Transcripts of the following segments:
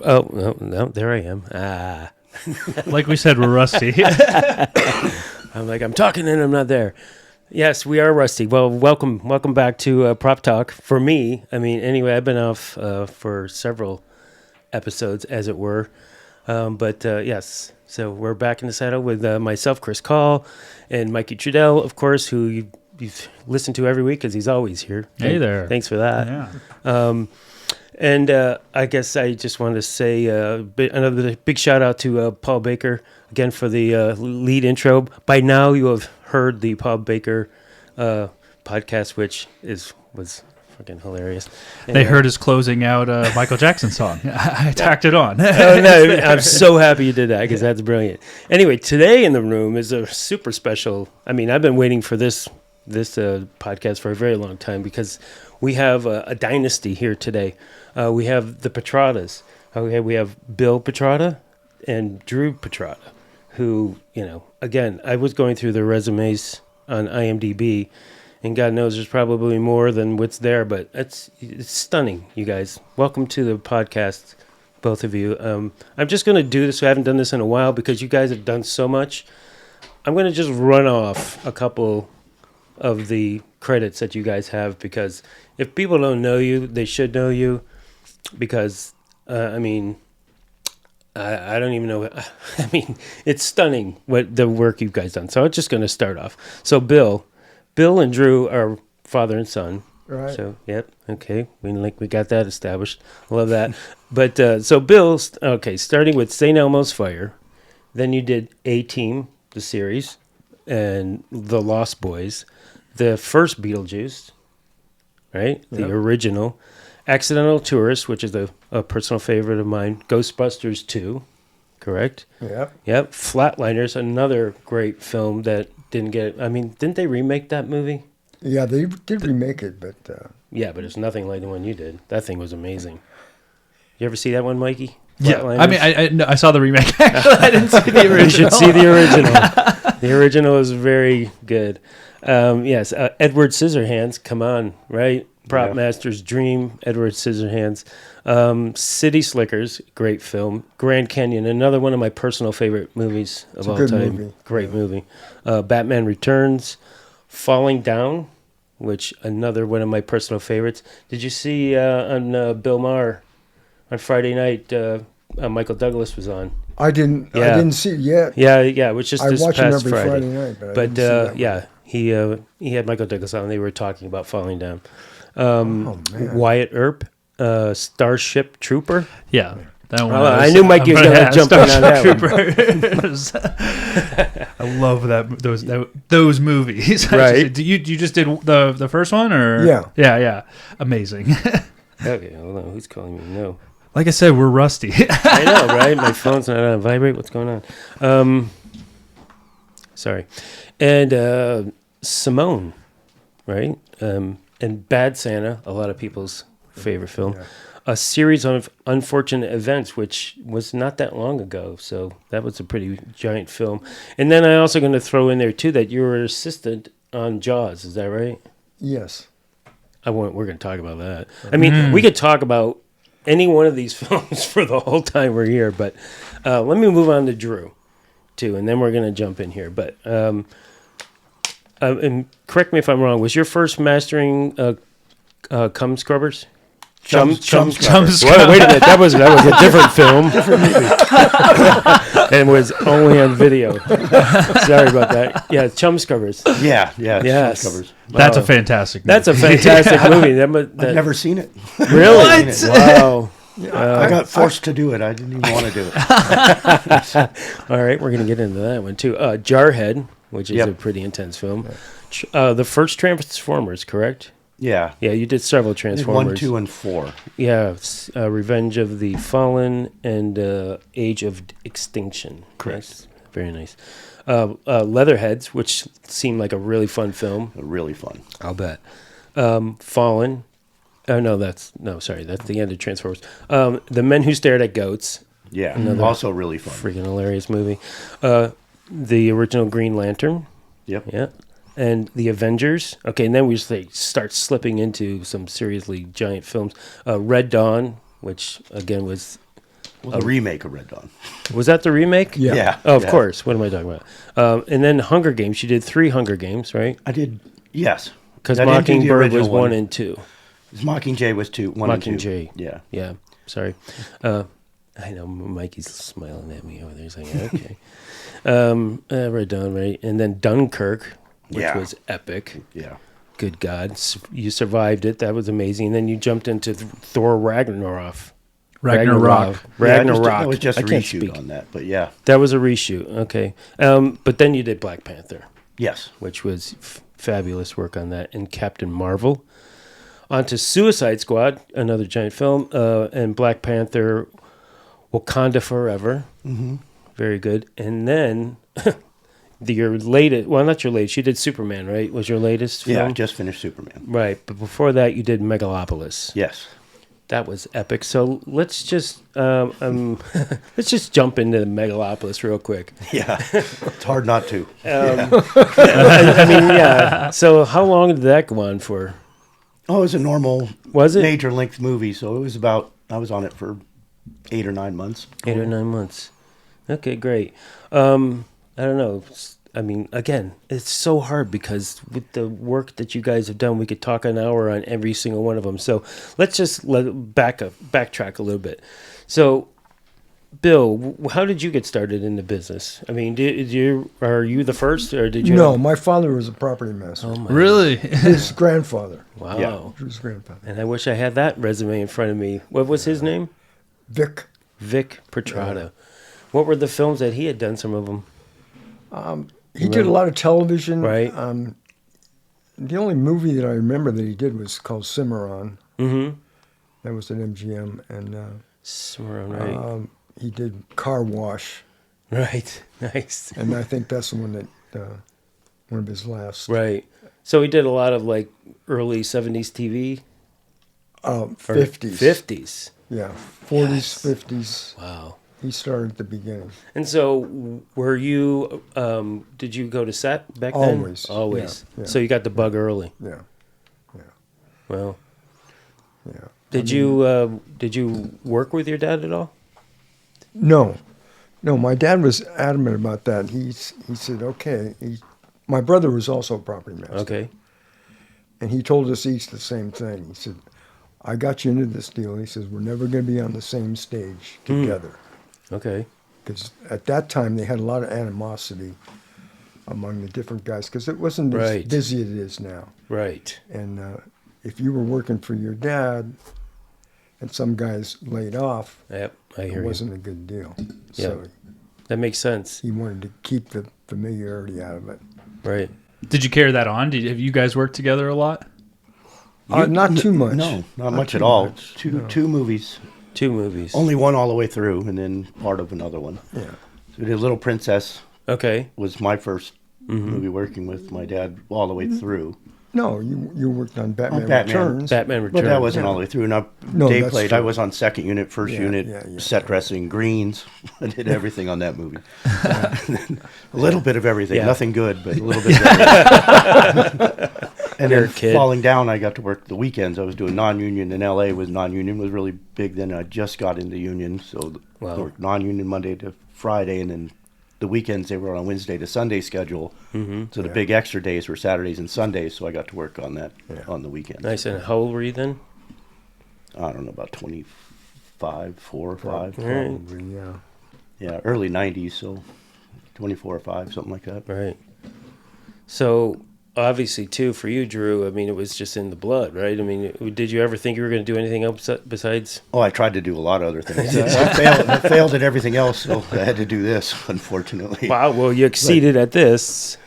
Oh, no, there I am. Like we said, we're rusty. I'm like, I'm talking and I'm not there. Yes, we are rusty. Well, welcome back to Prop Talk. For me, I mean, anyway, I've been off for several episodes, as it were. But yes, so we're back in the saddle with myself, Chris Call, and Mikey Trudel, of course, who you've listened to every week because he's always here. Hey there. Thanks for that. Yeah. And I guess I just wanted to say another big shout out to Paul Baker again for the lead intro. By now, you have heard the Paul Baker podcast, which was fucking hilarious. And, They heard us closing out a Michael Jackson song. I tacked it on. Oh no! I'm so happy you did that because that's brilliant. Anyway, today in the room is a super special. I mean, I've been waiting for this podcast for a very long time because we have a dynasty here today. We have the Petrottas. We have Bill Petrotta and Drew Petrotta, who, again, I was going through their resumes on IMDb, and God knows there's probably more than what's there, but it's stunning, you guys. Welcome to the podcast, both of you. I'm just going to do this. I haven't done this in a while because you guys have done so much. I'm going to just run off a couple of the credits that you guys have because if people don't know you, they should know you because, I don't even know. I mean, it's stunning what the work you guys done. So I'm just going to start off. So Bill and Drew are father and son. Right. So, yep. Okay. We got that established. Love that. But, so Bill, starting with St. Elmo's Fire, then you did A-Team, the series, and The Lost Boys, the first Beetlejuice, right? The original. Accidental Tourist, which is a personal favorite of mine. Ghostbusters 2, correct? Yep. Flatliners, another great film that didn't they remake that movie? Yeah, they did remake it, but... Yeah, but it's nothing like the one you did. That thing was amazing. You ever see that one, Mikey? Yeah, I mean, I saw the remake. Actually, I didn't see the original. You should see the original. The original is very good. Yes, Edward Scissorhands, come on, right? Prop Master's Dream, Edward Scissorhands. City Slickers, great film. Grand Canyon, another one of my personal favorite movies of all time. Movie. Great movie. Batman Returns. Falling Down, which another one of my personal favorites. Did you see on Bill Maher on Friday night? Michael Douglas was on. I didn't see it yet. Yeah, it was just this watch him past every Friday. night, but I didn't see that one. He had Michael Douglas on. They were talking about Falling Down. Man. Wyatt Earp, Starship Trooper. Yeah. That one I knew Mikey was going to jump in on that one. I love those movies. Right. You just did the first one, or yeah, amazing. Okay, hold on. Who's calling me? No. Like I said, we're rusty. I know, right? My phone's not on vibrate. What's going on? Sorry. And Simone, right? And Bad Santa, a lot of people's favorite film. Yeah. A series of unfortunate events, which was not that long ago. So that was a pretty giant film. And then I'm also going to throw in there, too, that you were an assistant on Jaws. Is that right? Yes. We're going to talk about that. I mean, we could talk about any one of these films for the whole time we're here. But let me move on to Drew, too, and then we're going to jump in here. But and correct me if I'm wrong. Was your first mastering Cum Scrubbers? Chum Scrubbers. Wait a minute. That was a different film. Different movie. And was only on video. Sorry about that. Yeah, Chum Scrubbers. Yeah. Yes. Chum Scrubbers. That's a fantastic movie. That's a fantastic movie. I've never seen it. Really? What? Wow. I got forced to do it. I didn't even want to do it. All right, we're going to get into that one, too. Jarhead, which is a pretty intense film. The first Transformers, correct? Yeah. Yeah, you did several Transformers. 1, 2, and 4. Yeah, Revenge of the Fallen and Age of Extinction. Correct. Yes, very nice. Leatherheads, which seemed like a really fun film. Really fun. I'll bet. Fallen. That's the end of Transformers. The Men Who Stared at Goats. Yeah, also really fun. Freaking hilarious movie. The original Green Lantern. Yep. Yeah. And The Avengers. Okay, and then we just start slipping into some seriously giant films. Red Dawn, which again was Well, the remake of Red Dawn. Was that the remake? Yeah. Oh, of course. What am I talking about? And then Hunger Games. You did 3 Hunger Games, right? I did, yes. Because I didn't do the Mockingbird was original 1 and 2. Mockingjay was 1 and 2. Mockingjay. Yeah. Yeah. Sorry. I know Mikey's smiling at me over there. He's like, okay. Red Dawn, right? And then Dunkirk, which was epic. Yeah. Good God. You survived it. That was amazing. And then you jumped into Thor Ragnarok. Ragnarok. That was just a reshoot on that, but yeah. That was a reshoot. Okay. But then you did Black Panther. Yes. Which was fabulous work on that. And Captain Marvel. On to Suicide Squad, another giant film. And Black Panther, Wakanda Forever. Mm-hmm. Very good. And then your latest, well, not your latest, you did Superman, right? Was your latest film? Yeah, I just finished Superman. Right. But before that, you did Megalopolis. Yes. That was epic. So let's just let's just jump into Megalopolis real quick. Yeah, it's hard not to. I mean, yeah. So how long did that go on for? Oh, it was a normal, was it major length movie? So it was about. I was on it for 8 or 9 months. 8 or 9 months. Okay, great. I don't know. I mean, again, it's so hard because with the work that you guys have done, we could talk an hour on every single one of them. So let's just backtrack a little bit. So, Bill, how did you get started in the business? I mean, are you the first, or did you? No, my father was a property master. Oh my really? His grandfather. Wow. Yeah, his grandfather. And I wish I had that resume in front of me. What was his name? Vic Petrotta. Yeah. What were the films that he had done? Some of them. He did a lot of television. Right. The only movie that I remember that he did was called Cimarron. Mm-hmm. That was at MGM, and Cimarron, right? He did Car Wash. Right. Nice. And I think that's the one that one of his last. Right. So he did a lot of like early 70s TV. 50s. 50s. Yeah, 40s, 50s. Wow. He started at the beginning. And so, were you? Did you go to set back then? Always. Yeah. So you got the bug early. Yeah. Well. Yeah. Did you work with your dad at all? No. My dad was adamant about that. He said, okay. My brother was also a property master. Okay. And he told us each the same thing. He said, I got you into this deal. He says, we're never going to be on the same stage together. Okay. Because at that time, they had a lot of animosity among the different guys because it wasn't as busy as it is now. Right. And if you were working for your dad and some guys laid off, yep, I hear it wasn't a good deal. So that makes sense. he wanted to keep the familiarity out of it. Right. Did you carry that on? Have you guys worked together a lot? Not too much. No, not much at all. Two movies. 2 movies. Only one all the way through, and then part of another one. Yeah. So we did Little Princess. Okay. Was my first movie working with my dad all the way through. No, you worked on Batman Returns. Batman Returns. But that wasn't all the way through. Now, Dave played. True. I was on second unit, first unit, set dressing, greens. I did everything on that movie. A little bit of everything. Nothing good, but a little bit of everything. And then falling down, I got to work the weekends. I was doing non-union in L.A. was non-union was really big then. I just got into union, so I worked non-union Monday to Friday, and then the weekends they were on a Wednesday to Sunday schedule. Mm-hmm. So the big extra days were Saturdays and Sundays, so I got to work on that on the weekends. Nice. And how old were you then? I don't know, about 25, 4 or 5. Probably, yeah. Yeah, early 90s, so 24 or 5, something like that. Right. So, obviously, too, for you, Drew, I mean, it was just in the blood, right? I mean, did you ever think you were going to do anything else besides? Oh, I tried to do a lot of other things. I failed at everything else, so I had to do this, unfortunately. Wow, well, you exceeded at this.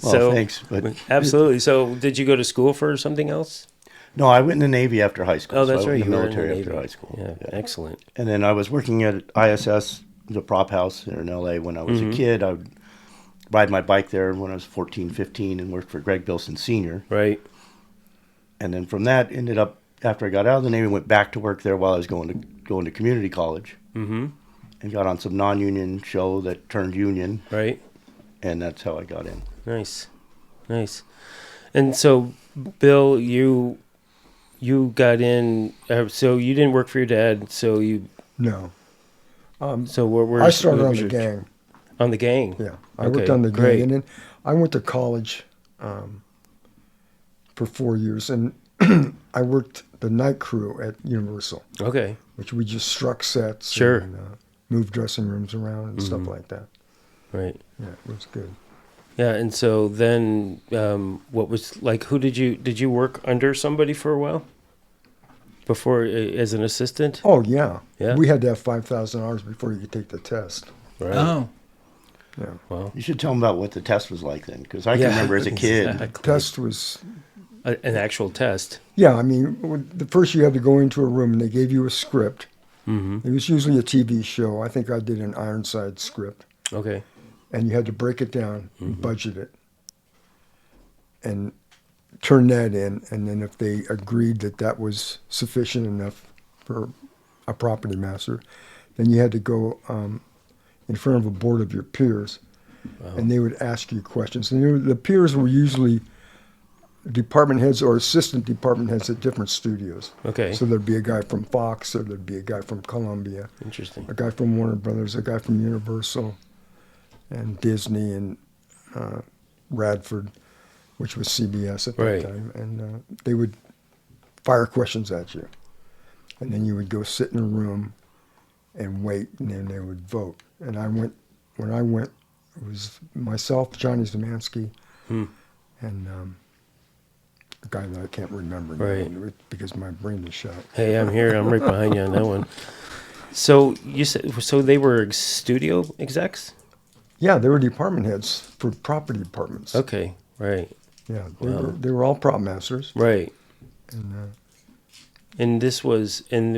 Well, so, thanks. But absolutely. So, did you go to school for something else? No, I went in the Navy after high school. Oh, that's so I right. went in You the were in the military Navy. after high school. Yeah, excellent. And then I was working at ISS, the prop house there in L.A. when I was a kid. I would ride my bike there when I was 14, 15 and worked for Greg Bilson Sr. Right. And then from that, ended up, after I got out of the Navy, went back to work there while I was going to community college. Mm-hmm. And got on some non-union show that turned union. Right. And that's how I got in. Nice. And so, Bill, you got in, so you didn't work for your dad, so you... No. So where I started on the gang. On the gang? Yeah. I worked on the gang. And then I went to college for 4 years. And I worked the night crew at Universal. Okay. Which we just struck sets. Sure. And moved dressing rooms around and stuff like that. Right. Yeah, it was good. Yeah, and so then what was, like, who did you work under somebody for a while? Before, as an assistant? Oh, yeah. Yeah? We had to have 5,000 hours before you could take the test. Right. Oh. Yeah. Well, you should tell them about what the test was like then, because I can remember as a kid. Exactly. The test was... An actual test. Yeah, I mean, the first you had to go into a room and they gave you a script. Mm-hmm. It was usually a TV show. I think I did an Ironside script. Okay. And you had to break it down, and budget it, and turn that in. And then if they agreed that that was sufficient enough for a property master, then you had to go in front of a board of your peers, and they would ask you questions. And the peers were usually department heads or assistant department heads at different studios. Okay. So there'd be a guy from Fox, or there'd be a guy from Columbia. Interesting. A guy from Warner Brothers, a guy from Universal, and Disney, and Radford, which was CBS at that time. And they would fire questions at you. And then you would go sit in a room and wait, and then they would vote. And when I went, it was myself, Johnny Zemansky, and a guy that I can't remember now because my brain is shot. Hey, I'm here. I'm right behind you on that one. So you said they were studio execs? Yeah, they were department heads for property departments. Okay, right. Yeah, they were all prop masters. Right. And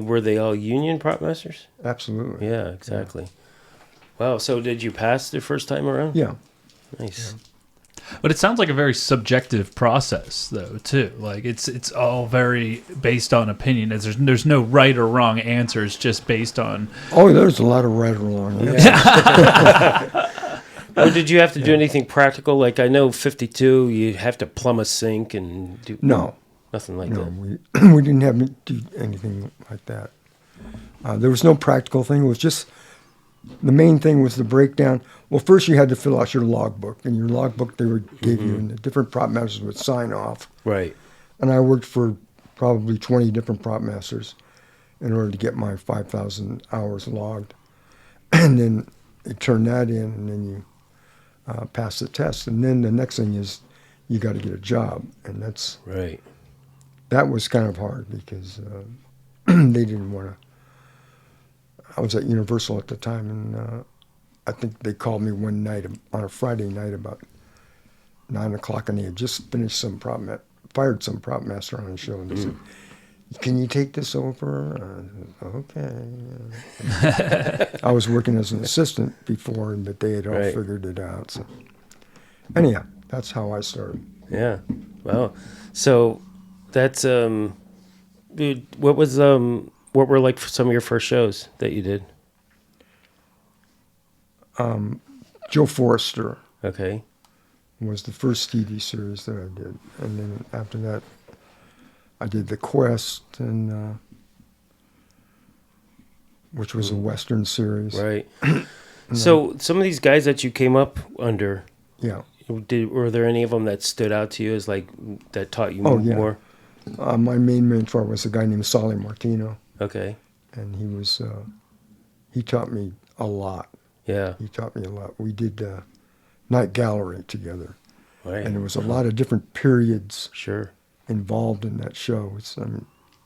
were they all union prop masters? Absolutely. Yeah, exactly. Yeah. Wow. So did you pass the first time around? Yeah. Nice. Yeah. But it sounds like a very subjective process, though, too. Like it's all very based on opinion. There's no right or wrong answers, just based on. Oh, there's a lot of right or wrong. Yeah. Or did you have to do anything practical? Like I know 52, you have to plumb a sink and do nothing like that. We didn't have to do anything like that. There was no practical thing. It was just the main thing was the breakdown. Well, first you had to fill out your logbook, and your logbook they gave you, and the different prop masters would sign off. Right. And I worked for probably 20 different prop masters in order to get my 5,000 hours logged. And then you turn that in, and then you pass the test. And then the next thing is you got to get a job, and that's right. That was kind of hard because they didn't want to. I was at Universal at the time, and I think they called me one night on a Friday night about 9 o'clock, and they had just finished fired some prop master on the show, and they said, "Can you take this over?" Okay. I was working as an assistant before, but they had all figured it out. So anyhow, that's how I started. Yeah. Wow. So that's what were like some of your first shows that you did? Joe Forrester. Okay. Was the first TV series that I did, and then after that, I did The Quest, and which was a Western series. Right. So some of these guys that you came up under, were there any of them that stood out to you as like that taught you more? My main mentor was a guy named Solly Martino. Okay. And he taught me a lot. Yeah. He taught me a lot. We did Night Gallery together. Right. And there was a lot of different periods sure involved in that show.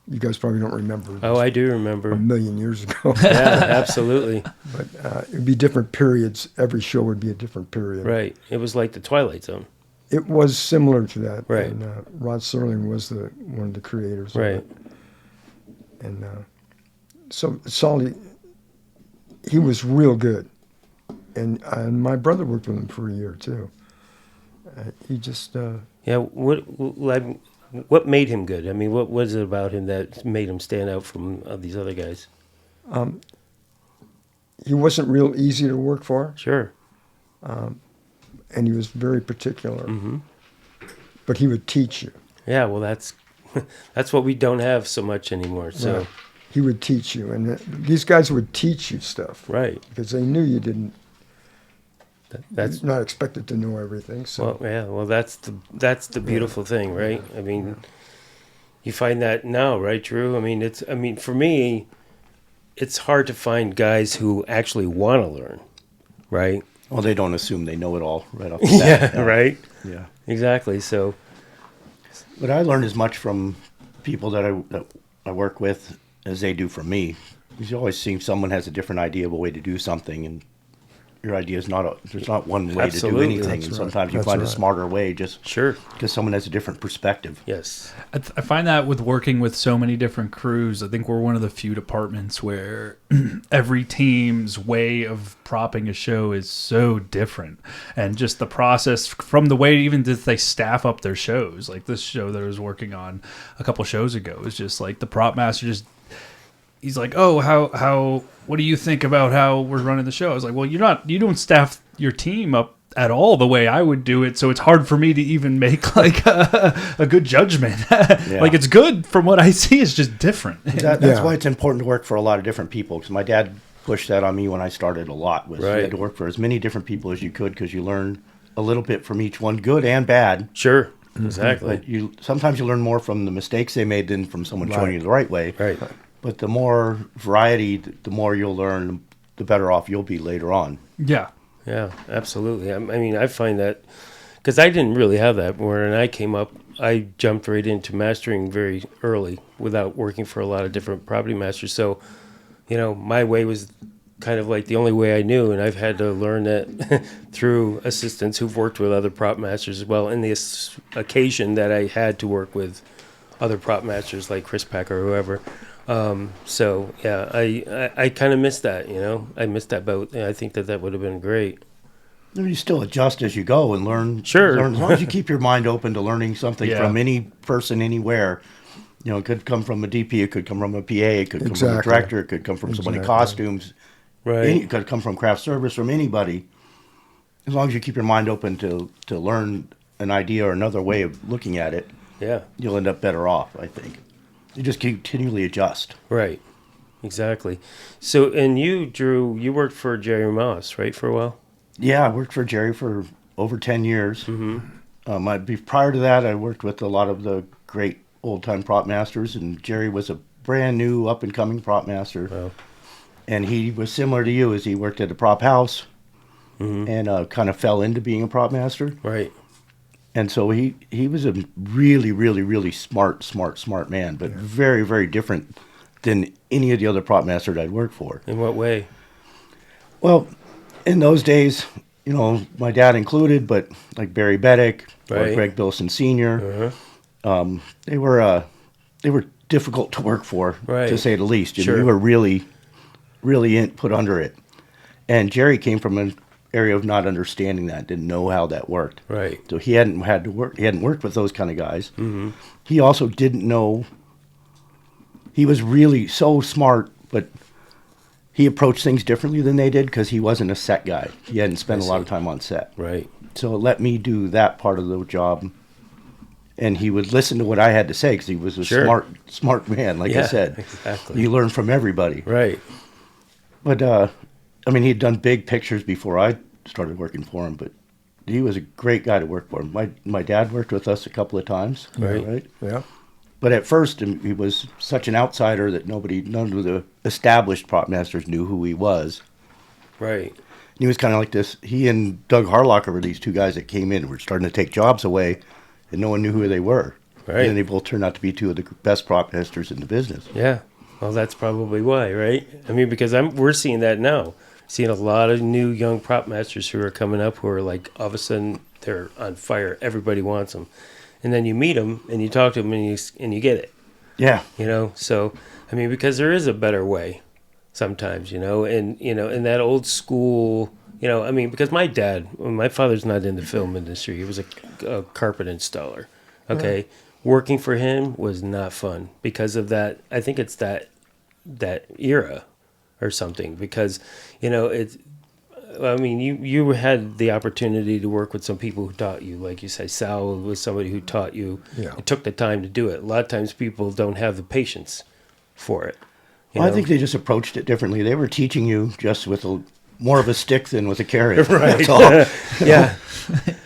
You guys probably don't remember. Oh, I do remember. A million years ago. Yeah, absolutely. But it would be different periods. Every show would be a different period. Right. It was like the Twilight Zone. It was similar to that. Right. And Rod Serling was one of the creators. Right. Of it. And so Solly, he was real good. And my brother worked with him for a year too. He just what made him good? I mean, what was it about him that made him stand out from these other guys? He wasn't real easy to work for. Sure. And he was very particular. Mm-hmm. But he would teach you. Yeah, well, that's what we don't have so much anymore. So he would teach you, and these guys would teach you stuff, Right. Because they knew you didn't. That's not expected to know everything. So well, yeah. Well, that's the beautiful thing, right? I mean, you find that now, right, Drew? I mean, for me, it's hard to find guys who actually want to learn, right? Well, they don't assume they know it all right off the bat. Yeah, right. Yeah, Exactly. So, but I learned as much from people that I work with as they do from me. You always see someone has a different idea of a way to do something, and your idea is there's not one way Absolutely. to do anything. That's And right. sometimes you That's find a right. smarter way just sure. because someone has a different perspective. Yes. I find that with working with so many different crews, I think we're one of the few departments where every team's way of propping a show is so different. And just the process from the way even that they staff up their shows, like this show that I was working on a couple shows ago, is just like the prop master he's like, oh, how, what do you think about how we're running the show? I was like, well, you don't staff your team up at all the way I would do it, so it's hard for me to even make like a good judgment. Yeah. Like it's good from what I see, it's just different. That's Yeah. why it's important to work for a lot of different people. Because my dad pushed that on me when I started a lot. Was you Right. had to work for as many different people as you could because you learn a little bit from each one, good and bad. Sure. Exactly. But sometimes you learn more from the mistakes they made than from someone showing Right. you the right way. Right. But the more variety, the more you'll learn, the better off you'll be later on. Yeah. Yeah, absolutely. I mean, I find that because I didn't really have that. When I came up, I jumped right into mastering very early without working for a lot of different property masters. So, my way was kind of like the only way I knew, and I've had to learn that through assistants who've worked with other prop masters as well. And the occasion that I had to work with other prop masters like Chris Packer or whoever. So yeah, I kind of missed that, I missed that boat. I think that would have been great. You still adjust as you go and learn. Sure. Learn, as long as you keep your mind open to learning something Yeah. from any person anywhere. It could come from a DP, it could come from a PA, it could come from a Exactly. director, it could come from someone in Exactly. costumes. Right. It could come from craft service, from anybody. As long as you keep your mind open to learn an idea or another way of looking at it, Yeah. you'll end up better off, I think. You just continually adjust. Right. Exactly. So, and you, Drew, you worked for Jerry Moss, right, for a while? Yeah, I worked for Jerry for over 10 years. Mm-hmm. Prior to that, I worked with a lot of the great old-time prop masters, and Jerry was a brand new, up-and-coming prop master. Wow. And he was similar to you, as he worked at a prop house and kind of fell into being a prop master. Right. And so he was a really, really, really smart man, but very, very different than any of the other prop masters I'd worked for. In what way? Well, in those days, my dad included, but like Barry Beddick or Right. Greg Bilson Sr., Uh-huh. they were difficult to work for, Right. to say the least. Sure. You were really, really put under it. And Jerry came from an area of not understanding that, didn't know how that worked. Right. So he hadn't worked with those kind of guys. Mm-hmm. He also didn't know. He was really so smart, but he approached things differently than they did because he wasn't a set guy. He hadn't spent I a lot see. of time on set. Right. So it let me do that part of the job. And he would listen to what I had to say because he was a Sure. smart man, like I Yeah, said. exactly. You learn from everybody. Right. But, he'd done big pictures before I started working for him, but he was a great guy to work for. My dad worked with us a couple of times. Right. Yeah. But at first, he was such an outsider that none of the established prop masters knew who he was. Right. And he was kind of like this. He and Doug Harlocker were these two guys that came in and were starting to take jobs away, and no one knew who they were. Right. And then they both turned out to be two of the best prop masters in the business. Yeah. Well, that's probably why, right? I mean, because we're seeing that now. Seeing a lot of new young prop masters who are coming up who are like, all of a sudden, they're on fire. Everybody wants them. And then you meet them and you talk to them and you get it. Yeah. So, I mean, because there is a better way sometimes, and in that old school, because my father's not in the film industry. He was a carpet installer. Okay. Working for him was not fun because of that. I think it's that era or something because, you had the opportunity to work with some people who taught you, like you say, Sal was somebody who taught you. Yeah. It took the time to do it. A lot of times people don't have the patience for it. I think they just approached it differently. They were teaching you just with more of a stick than with a carrot. Right. That's all. Yeah.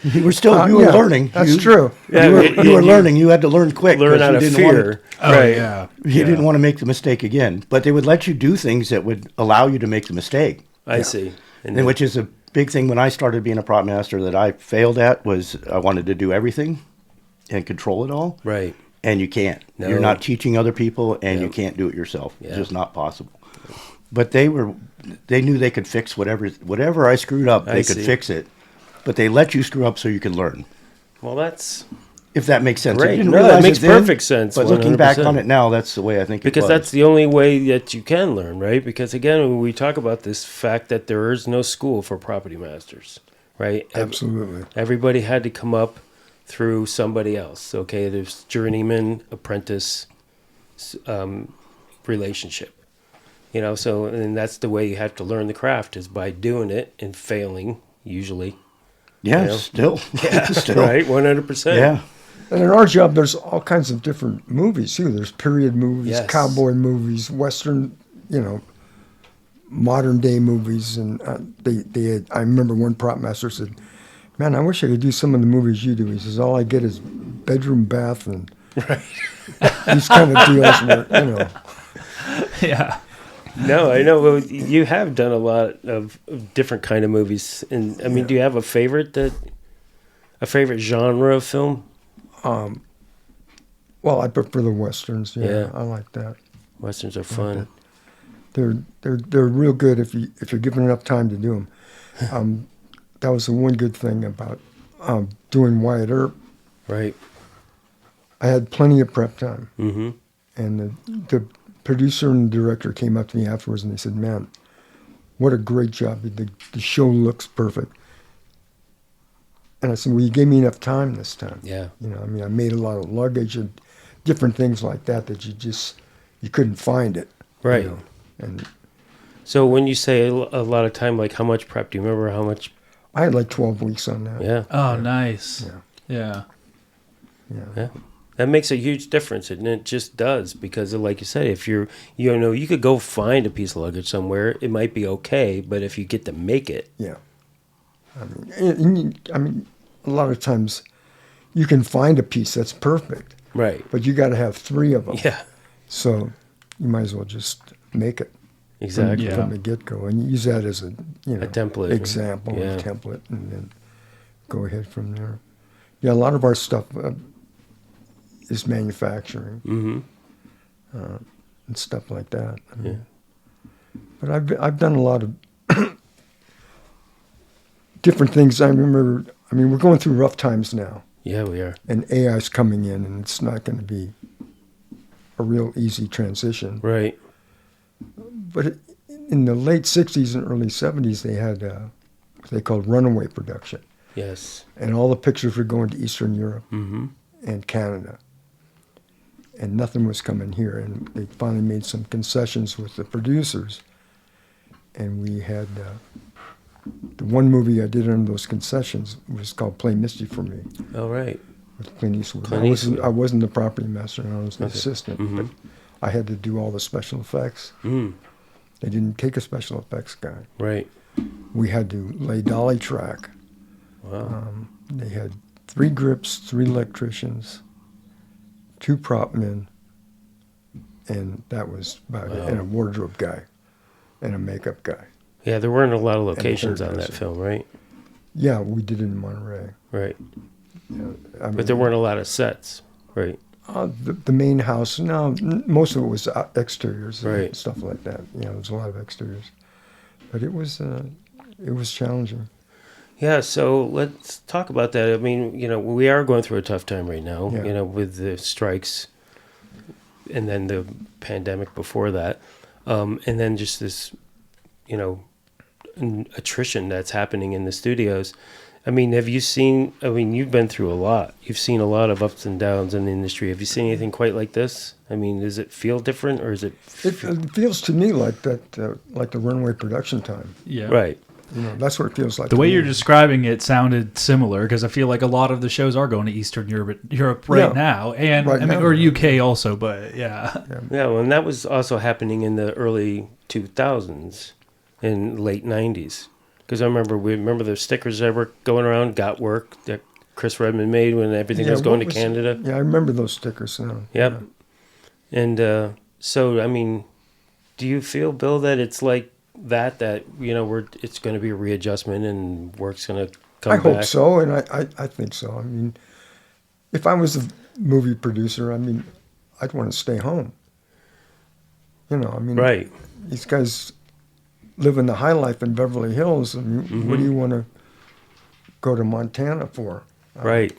You were learning. That's true. Yeah, you were learning. You had to learn quick. Learn out of fear. Right. Yeah. You didn't want to make the mistake again. But they would let you do things that would allow you to make the mistake. I see. And which is a big thing when I started being a prop master that I failed at was I wanted to do everything and control it all. Right. And you can't. No. You're not teaching other people, and you can't do it yourself. It's just not possible. But they knew they could fix whatever I screwed up. They could fix it, but they let you screw up so you can learn. Well, that's if that makes sense. Great. It makes perfect sense. But 100%. Looking back on it now, that's the way I think. Because that's the only way that you can learn, right? Because again, when we talk about this fact that there is no school for property masters, right? Absolutely. Everybody had to come up through somebody else. Okay, there's journeyman, apprentice relationship. So and that's the way you have to learn the craft is by doing it and failing usually. Yeah, still. Right, 100%. Yeah. And in our job, there's all kinds of different movies too. There's period movies, cowboy movies, Western, modern day movies, and they had, I remember one prop master said, "Man, I wish I could do some of the movies you do." He says, "All I get is bedroom, bath, and these kind of deals where, Yeah. No, I know. Well, you have done a lot of different kind of movies, and I mean, do you have a favorite genre of film? Well, I prefer the westerns. Yeah, I like that. Westerns are fun. They're real good if you're given enough time to do them. That was the one good thing about doing Wyatt Earp. Right. I had plenty of prep time, and the producer and director came up to me afterwards and they said, "Man, what a great job. The show looks perfect." And I said, "Well, you gave me enough time this time." Yeah. I made a lot of luggage and different things like that you couldn't find it. Right. And so when you say a lot of time, like how much prep? Do you remember how much? I had like 12 weeks on that. Yeah. Oh, nice. Yeah. That makes a huge difference, and it just does because, like you said, if you could go find a piece of luggage somewhere, it might be okay, but if you get to make it, I mean, a lot of times you can find a piece that's perfect, right? But you got to have 3 of them. Yeah. So you might as well just make it exactly from the get go, and use that as a template example, a template, and then go ahead from there. Yeah, a lot of our stuff. Is manufacturing and stuff like that. But I've done a lot of different things. I remember. I mean, we're going through rough times now. Yeah, we are. And AI's coming in, and it's not going to be a real easy transition. Right. But in the late '60s and early '70s, they had what they called runaway production. Yes. And all the pictures were going to Eastern Europe and Canada. And nothing was coming here. And they finally made some concessions with the producers. And we had the one movie I did under those concessions was called Play Misty for Me. Oh, right. With Clint Eastwood. I wasn't the property master, I was the assistant. But I had to do all the special effects. They didn't take a special effects guy. Right. We had to lay dolly track. Wow. They had 3 grips, 3 electricians, 2 prop men, and that was about it. And a wardrobe guy, and a makeup guy. Yeah, there weren't a lot of locations on that film, right? Yeah, we did it in Monterey. Right. Yeah, but there weren't a lot of sets, right? The main house, no, most of it was exteriors, right? And stuff like that. There was a lot of exteriors, but it was challenging. Yeah, so let's talk about that. I mean, we are going through a tough time right now, with the strikes and then the pandemic before that. And then just this, attrition that's happening in the studios. I mean, you've been through a lot. You've seen a lot of ups and downs in the industry. Have you seen anything quite like this? I mean, does it feel different, or is it... It feels to me like that, like the runway production time. Yeah. Right. That's what it feels like. The way you're describing it sounded similar, because I feel like a lot of the shows are going to Eastern Europe right now, and or UK also, but yeah. Well, and that was also happening in the early 2000s and late 90s. Because I remember the stickers that were going around, Got Work, that Chris Redmond made when everything was going to Canada. Yeah, I remember those stickers now. Yep. Yeah. And so, I mean, do you feel, Bill, that it's like that it's going to be a readjustment and work's going to come back? I hope so, and I think so. I mean, if I was a movie producer, I mean, I'd want to stay home. Right. These guys living the high life in Beverly Hills, and what do you want to go to Montana for? Right.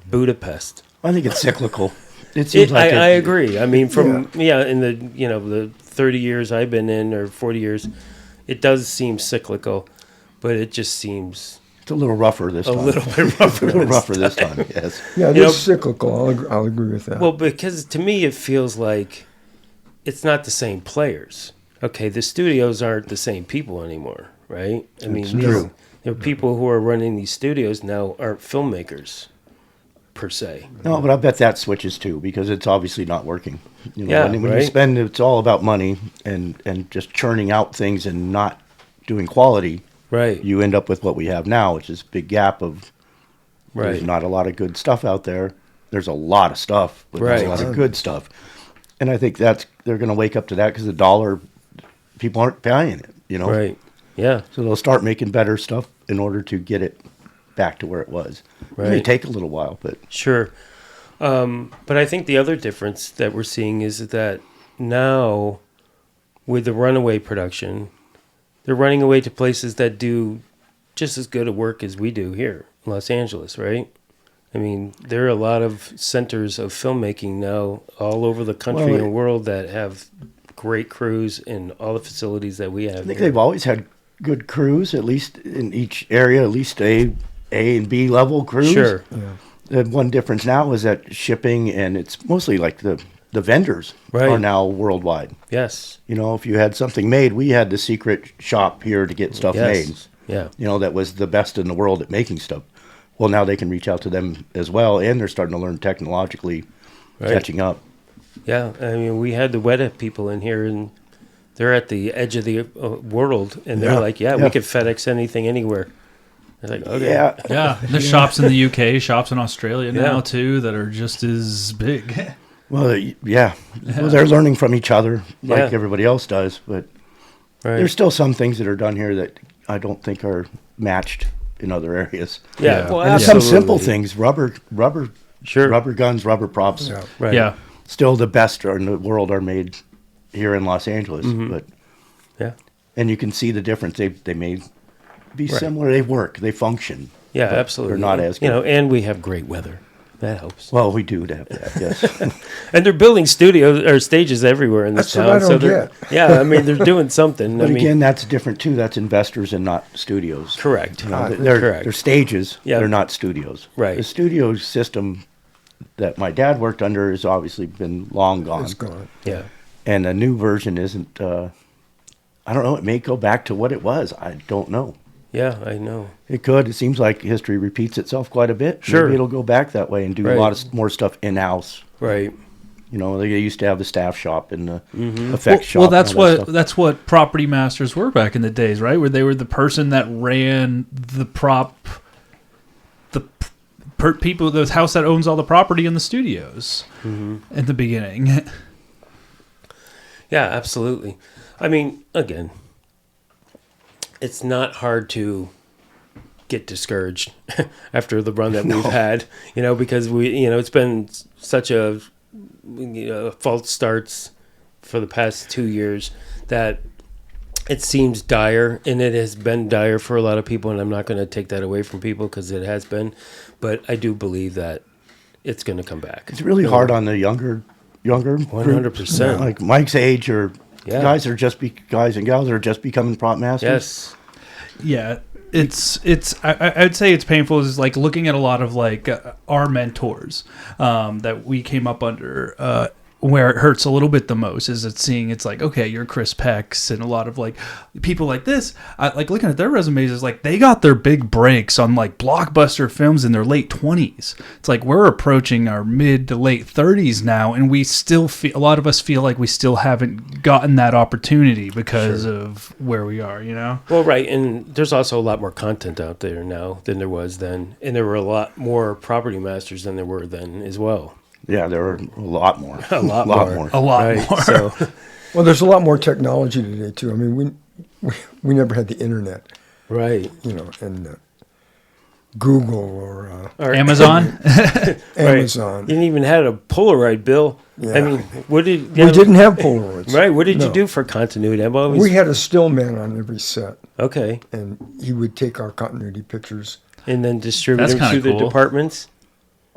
Budapest. I think it's cyclical. It seems like I agree. I mean, in the 30 years I've been in, or 40 years, it does seem cyclical, but it just seems... It's a little rougher this time. A little bit rougher. This time, yes. Yeah, it's cyclical. I'll agree with that. Well, because to me it feels like it's not the same players. Okay, the studios aren't the same people anymore, right? I mean, true. People who are running these studios now aren't filmmakers, per se. No, but I bet that switches too, because it's obviously not working. When right? you spend, it's all about money and just churning out things and not doing quality. Right. You end up with what we have now, which is a big gap of there's Right. not a lot of good stuff out there. There's a lot of stuff, but there's a lot of good stuff. And I think they're going to wake up to that, because the dollar, people aren't buying it, Right. Yeah. So they'll start making better stuff in order to get it back to where it was. Right. It may take a little while, but... Sure. But I think the other difference that we're seeing is that now, with the runaway production, they're running away to places that do just as good a work as we do here in Los Angeles, right? I mean, there are a lot of centers of filmmaking now all over the country and world that have great crews and all the facilities that we have. I think they've always had good crews, at least in each area, at least A and B level crews. Sure. Yeah. The one difference now is that shipping, and it's mostly like the vendors are now worldwide. Yes. If you had something made, we had the secret shop here to get stuff made. Yeah. That was the best in the world at making stuff. Well, now they can reach out to them as well, and they're starting to learn technologically, catching up. Yeah, I mean, we had the Weta people in here, and they're at the edge of the world, and they're like, we could FedEx anything anywhere. They're like, okay. Yeah. There's shops in the UK, shops in Australia now, too, that are just as big. Well, Well, they're learning from each other like everybody else does, but there's still some things that are done here that I don't think are matched in other areas. Yeah. Well, and some simple things, rubber guns, rubber props. Yeah. Right. Yeah. Still the best in the world are made here in Los Angeles, but and you can see the difference. They may be similar. They work. They function. Yeah, absolutely. They're not as good. and we have great weather. That helps. Well, we do have that. Yes. And they're building studios or stages everywhere in this town. That's what I don't get. Yeah, I mean, they're doing something. But again, that's different too. That's investors and not studios. Correct. They're stages. Yeah. They're not studios. Right. The studio system that my dad worked under has obviously been long gone. It's gone. Yeah. And a new version isn't. I don't know. It may go back to what it was. I don't know. Yeah, I know. It could. It seems like history repeats itself quite a bit. Sure. Maybe it'll go back that way and do a lot of more stuff in-house. Right. They used to have the staff shop and the effects shop. Well, that's what property masters were back in the days, right? Where they were the person that ran the people, the house that owns all the property in the studios in the beginning. Yeah, absolutely. I mean, again, it's not hard to get discouraged after the run that we've had, because it's been such a false starts for the past 2 years that it seems dire, and it has been dire for a lot of people, and I'm not going to take that away from people because it has been, but I do believe that it's going to come back. It's really hard on the younger 100%. Like Mike's age, or guys and gals are just becoming prop masters. Yes. Yeah, I'd say it's painful. It's like looking at a lot of like our mentors that we came up under. where it hurts a little bit the most is it's like, okay, you're Chris Pex and a lot of like people like this, like looking at their resumes is like they got their big breaks on like blockbuster films in their late 20s. It's like we're approaching our mid to late 30s now, and we still feel, a lot of us feel like we still haven't gotten that opportunity because of where we are, Well, right, and there's also a lot more content out there now than there was then, and there were a lot more property masters than there were then as well. Yeah, there are a lot more. A lot more. A lot right, more. So. Well, there's a lot more technology today too. I mean, we never had the internet, right? And Google or Amazon. Amazon. You didn't even have a Polaroid, Bill. Yeah. I mean, we didn't have Polaroids. Right. What did you do for continuity? We had a still man on every set. Okay. And he would take our continuity pictures and then distribute them to the departments.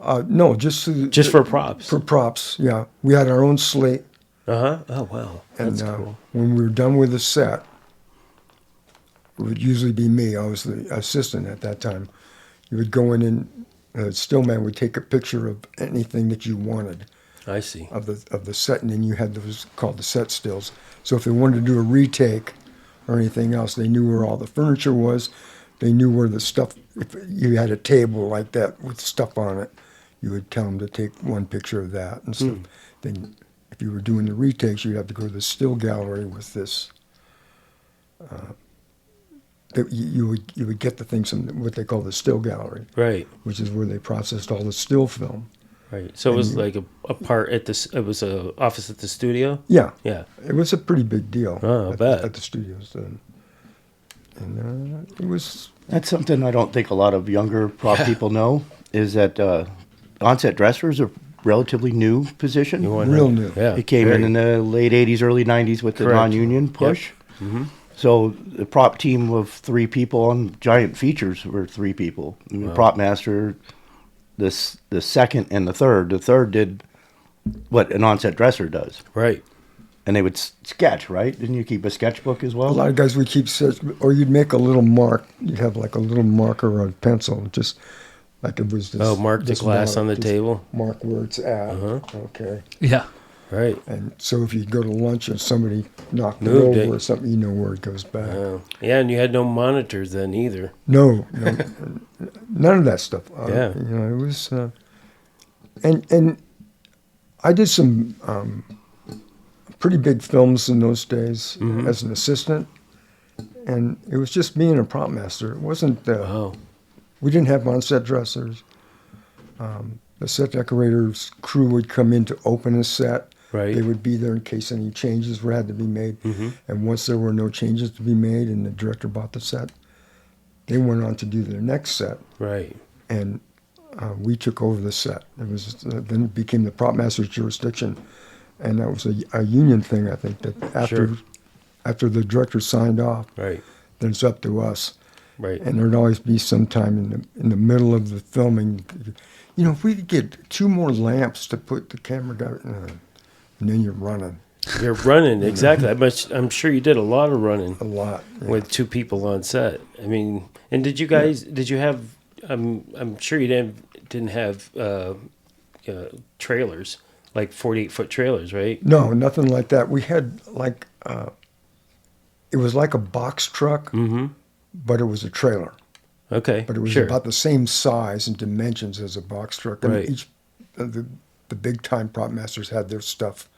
No, just for props. For props, yeah. We had our own slate. Oh wow. That's cool. When we were done with the set, it would usually be me. I was the assistant at that time. You would go in and Stillman would take a picture of anything that you wanted. I see. Of the set, and then you had those called the set stills. So if they wanted to do a retake or anything else, they knew where all the furniture was. They knew where the stuff. If you had a table like that with stuff on it, you would tell them to take one picture of that and stuff. Then, if you were doing the retakes, you'd have to go to the still gallery with this. You would get the things from what they call the still gallery, right? Which is where they processed all the still film. Right. So it was like a part at this. It was a office at the studio. Yeah. Yeah. It was a pretty big deal. Oh, I bet. At the studios, and it was. That's something I don't think a lot of younger prop people know, is that on-set dressers are relatively new position. Real new. Yeah. It came in the late 80s, early 90s with the non-union push. Yep. Mm-hmm. So the prop team of 3 people on giant features were 3 people. The prop master, the second and the third. The third did what an on-set dresser does. Right. And they would sketch, right? Didn't you keep a sketchbook as well? A lot of guys would keep sketch, or you'd make a little mark. You'd have like a little marker on pencil, just like it was this. Oh, mark the glass on the table. Mark where it's at. Okay. Yeah. Right. And so if you go to lunch and somebody knocked it over or something, you know where it goes back. Yeah, and you had no monitors then either. No, none of that stuff. Yeah. It was, and I did some pretty big films in those days as an assistant, and it was just me and a prop master. It wasn't. We didn't have on-set dressers. The set decorators crew would come in to open a set. Right. They would be there in case any changes had to be made. Mm-hmm. And once there were no changes to be made and the director bought the set, they went on to do their next set. Right. And we took over the set. It was then it became the prop master's jurisdiction, and that was a union thing. I think that after the director signed off, right, then it's up to us. Right. And there'd always be some time in the middle of the filming. If we could get 2 more lamps to put the camera down, and then you're running. You're running, exactly. I'm sure you did a lot of running. A lot. Yeah. With 2 people on set. I mean, and did you have, I'm sure you didn't have trailers, like 48-foot trailers, right? No, nothing like that. We had it was like a box truck, but it was a trailer. Okay, but it was about the same size and dimensions as a box truck. And right. Each the big time prop masters had their stuff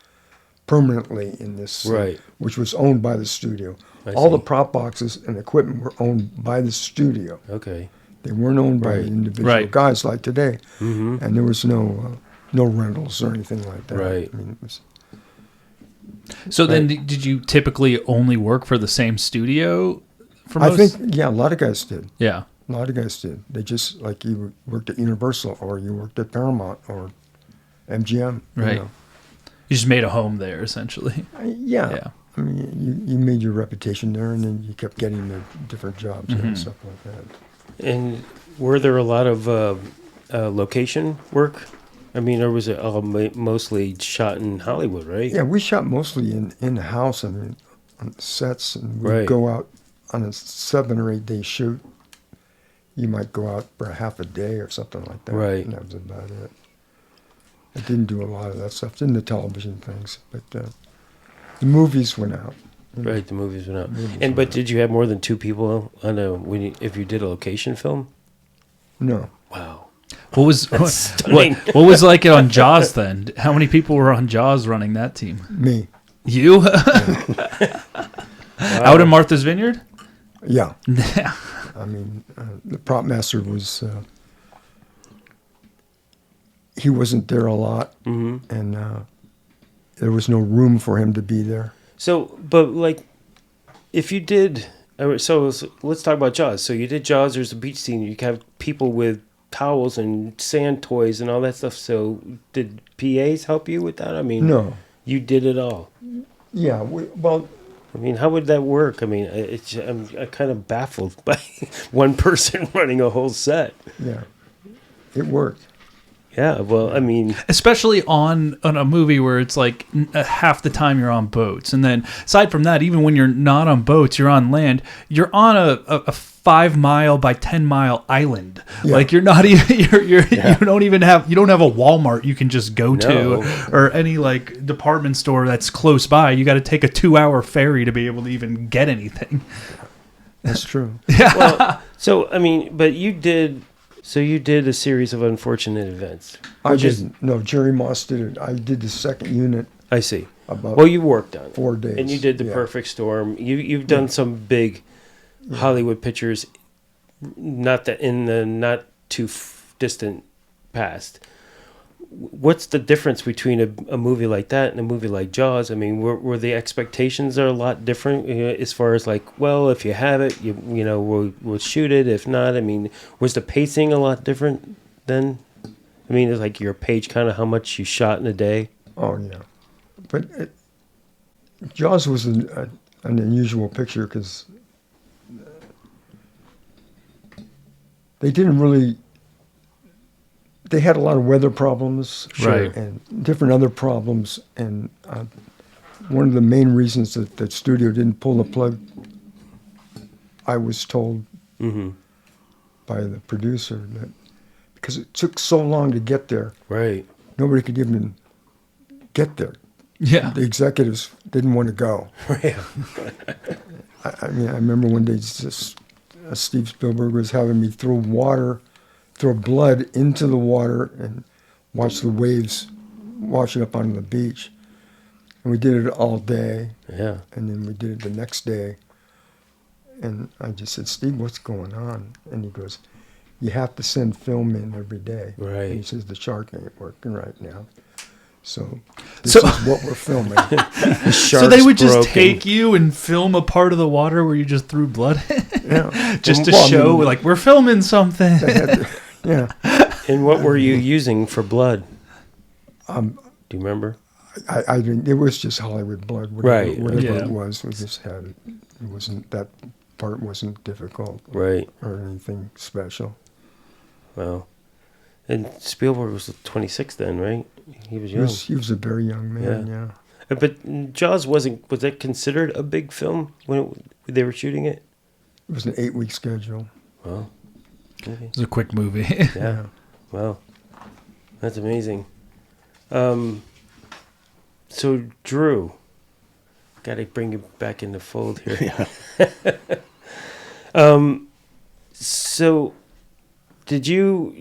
permanently in this, right, which was owned by the studio. All the prop boxes and equipment were owned by the studio. Okay, they weren't owned by individual guys like today, and there was no rentals or anything like that. Right. I mean, it was. So then, did you typically only work for the same studio? For most? I think, a lot of guys did. Yeah. A lot of guys did. They just, like, you worked at Universal or you worked at Paramount or MGM. Right. You just made a home there, essentially. Yeah. I mean, you made your reputation there, and then you kept getting the different jobs and stuff like that. And were there a lot of location work? I mean, or was it all mostly shot in Hollywood, right? Yeah, we shot mostly in the house, on sets, and we'd go out on a 7 or 8 day shoot. You might go out for a half a day or something like that. Right. And that was about it. I didn't do a lot of that stuff. Didn't the television things, but the movies went out. Right, the movies went out. But did you have more than 2 people on if you did a location film? No. Wow. What was what was like it on Jaws then? How many people were on Jaws running that team? Me. You? Out in Martha's Vineyard? Yeah. I mean, the prop master was. He wasn't there a lot, and there was no room for him to be there. So, but like, if you did, so let's talk about Jaws. So you did Jaws. There's a beach scene. You have people with towels and sand toys and all that stuff. So did PAs help you with that? I mean, no, you did it all. Yeah. Well, I mean, how would that work? I mean, I'm kind of baffled by one person running a whole set. Yeah, it worked. Yeah, well, I mean, especially on a movie where it's like half the time you're on boats, and then aside from that, even when you're not on boats, you're on land. You're on a 5 mile by 10 mile island. Yeah. Like you're not even you don't have a Walmart you can just go to or any like department store that's close by. You got to take a 2-hour ferry to be able to even get anything. That's true. Yeah. Well, so I mean, but you did. So you did a series of unfortunate events. I didn't. No, Jerry Moss did it. I did the second unit. I see. Well, you worked on it. 4 days. And you did The Perfect Storm. You've done some big Hollywood pictures, not that in the not too distant past. What's the difference between a movie like that and a movie like Jaws? I mean, were the expectations are a lot different as far as like, well, if you have it, you know, we'll shoot it. If not, I mean, was the pacing a lot different then? I mean, it's like your page kind of how much you shot in a day. Oh yeah, but Jaws was an unusual picture because they didn't really. They had a lot of weather problems, right, and different other problems, and one of the main reasons that the studio didn't pull the plug, I was told by the producer, that because it took so long to get there, right, nobody could even get there. Yeah, the executives didn't want to go. Yeah. I mean, I remember one day Steve Spielberg was having me throw blood into the water and watch the waves washing up onto the beach. And we did it all day. Yeah. And then we did it the next day. And I just said, Steve, what's going on? And he goes, you have to send film in every day. Right. And he says, the shark ain't working right now. So this is what we're filming. So they would just take you and film a part of the water where you just threw blood in? Yeah. Just to show, like, we're filming something. Yeah. And what were you using for blood? Do you remember? I didn't. It was just Hollywood blood, whatever it was. We just had it. It wasn't that part wasn't difficult, right, or anything special. Well, and Spielberg was 26 then, right? He was young. He was a very young man. Yeah. But Jaws was that considered a big film when they were shooting it? It was an 8-week schedule. Well. Okay. It was a quick movie. Yeah. Wow. That's amazing. So, Drew, got to bring you back in the fold here. Yeah. So, did you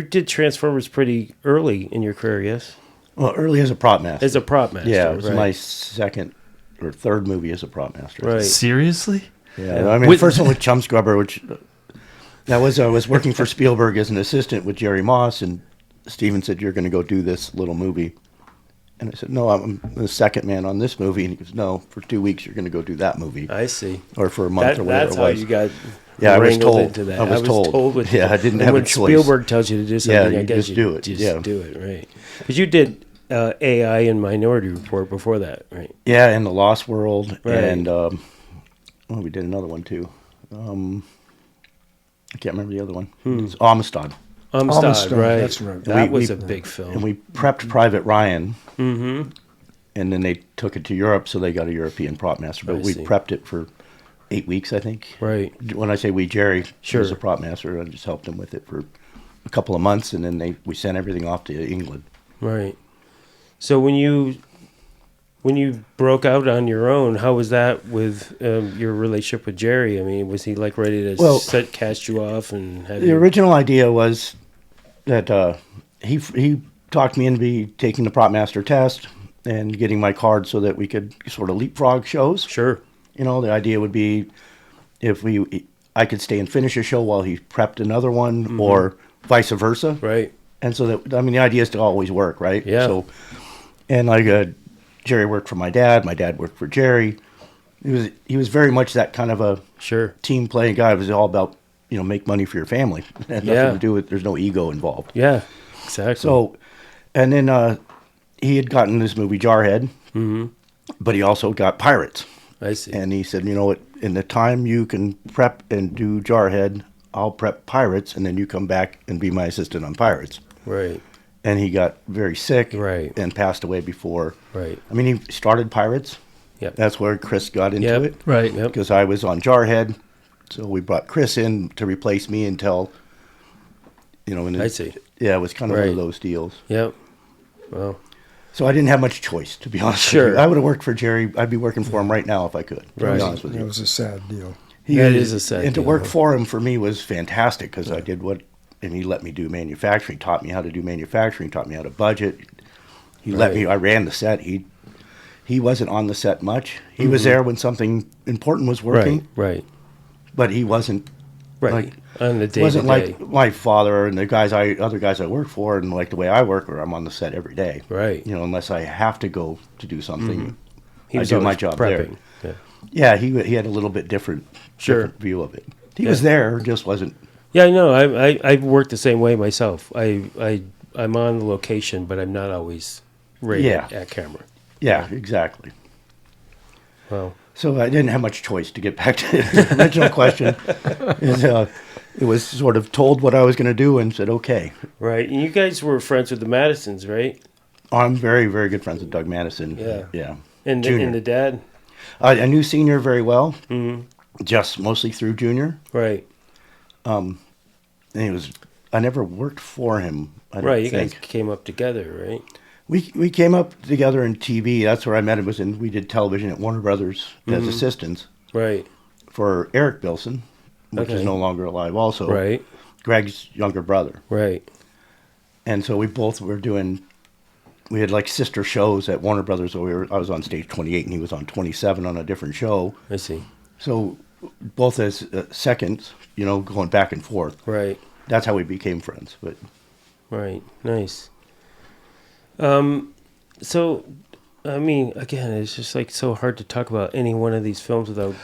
did Transformers pretty early in your career, yes? Well, early as a prop master. As a prop master. Yeah, it was my second or third movie as a prop master. Right. Seriously? Yeah. I mean, first one with Chum Scrubber, which... I was working for Spielberg as an assistant with Jerry Moss, and Steven said, you're going to go do this little movie. And I said, no, I'm the second man on this movie. And he goes, no, for 2 weeks, you're going to go do that movie. I see. Or for a month or whatever it was. That's how you got I was told. Into that. I was told. I didn't have a choice. When Spielberg tells you to do something, I guess just do it. Just do it, right. Because you did AI and Minority Report before that, right? Yeah, and The Lost World. Right. And we did another one, too. I can't remember the other one. It's Amistad. Amistad, right. That's right. That was a big film. And we prepped Private Ryan. Mm-hmm. And then they took it to Europe, so they got a European prop master. But we prepped it for 8 weeks, I think. Right. When I say we, Jerry was a prop master. I just helped him with it for a couple of months, and then we sent everything off to England. Right. So when you broke out on your own, how was that with your relationship with Jerry? I mean, was he like ready to cast you off and have the original idea was that he talked me into taking the prop master test and getting my card so that we could sort of leapfrog shows. Sure. You know, the idea would be if I could stay and finish a show while he prepped another one, or vice versa. Right. And so that, I mean, the idea is to always work, right? Yeah. So, and like Jerry worked for my dad worked for Jerry. He was very much that kind of a team playing guy. It was all about, make money for your family. It had nothing to do with, there's no ego involved. Yeah, exactly. So, and then he had gotten this movie Jarhead, but he also got Pirates. I see. And he said, you know what, in the time you can prep and do Jarhead, I'll prep Pirates, and then you come back and be my assistant on Pirates. Right. And he got very sick, right, and passed away before. Right. I mean, he started Pirates. Yep. That's where Chris got into it. Right. Because I was on Jarhead, so we brought Chris in to replace me until, I see. Yeah, it was kind of one of those deals. Yep. Well. So I didn't have much choice, to be honest with you. I would have worked for Jerry. I'd be working for him right now if I could, to be honest with you. It was a sad deal. That is a sad deal. And to work for him, for me, was fantastic, because I did and he let me do manufacturing, taught me how to do manufacturing, taught me how to budget. He let me, I ran the set. He wasn't on the set much. He was there when something important was working. Right. But he wasn't, like, on the day wasn't like my father and the other guys I work for, and like the way I work, where I'm on the set every day. Right. Unless I have to go to do something, I do my job prepping. there. Yeah, he had a little bit different view of it. He was there, just wasn't. Yeah, I know. I work the same way myself. I'm on the location, but I'm not always right at camera. Yeah, exactly. Well, so I didn't have much choice, to get back to the original question. It was sort of told what I was going to do and said, okay. Right. And you guys were friends with the Madisons, right? I'm very, very good friends with Doug Madison. Yeah. And the dad? I knew Senior very well, just mostly through Junior. Right. And I never worked for him. You guys came up together, right? We came up together in TV. That's where I met him. We did television at Warner Brothers as assistants. Right. For Eric Bilson, which is no longer alive also. Right. Greg's younger brother. Right. And so we both were we had like sister shows at Warner Brothers. So I was on stage 28 and he was on 27 on a different show. I see. So both as seconds, going back and forth. Right. That's how we became friends. But. Right. Nice. So, I mean, again, it's just like so hard to talk about any one of these films without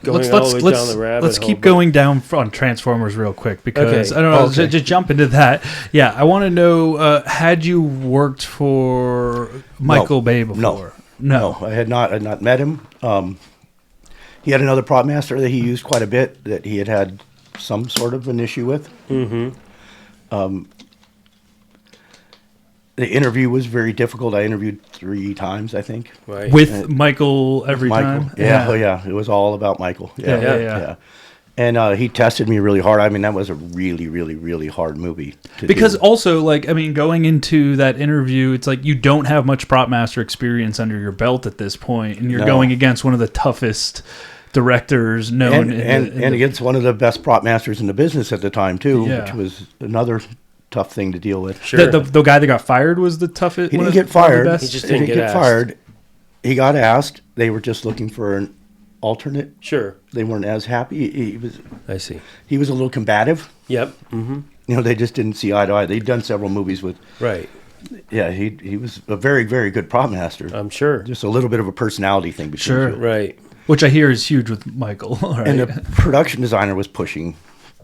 going all the way down the rabbit hole. Let's keep going down on Transformers real quick, because I don't know, just jump into that. Yeah, I want to know, had you worked for Michael Bay before? No, I had not. I had not met him. He had another prop master that he used quite a bit that he had some sort of an issue with. The interview was very difficult. I interviewed 3 times, I think. Right. With Michael every time? Yeah. Oh, yeah. It was all about Michael. Yeah. And he tested me really hard. I mean, that was a really, really, really hard movie to do. Also, going into that interview, it's like you don't have much prop master experience under your belt at this point, and you're going against one of the toughest directors known. And against one of the best prop masters in the business at the time, too, which was another tough thing to deal with. Sure. The guy that got fired was the toughest. He didn't get fired. He just didn't get fired. He got asked. They were just looking for an alternate. Sure. They weren't as happy. I see. He was a little combative. Yep. They just didn't see eye to eye. They'd done several movies with. Right. Yeah, he was a very, very good prop master. I'm sure. Just a little bit of a personality thing between the two. Right. Which I hear is huge with Michael. Right? And the production designer was pushing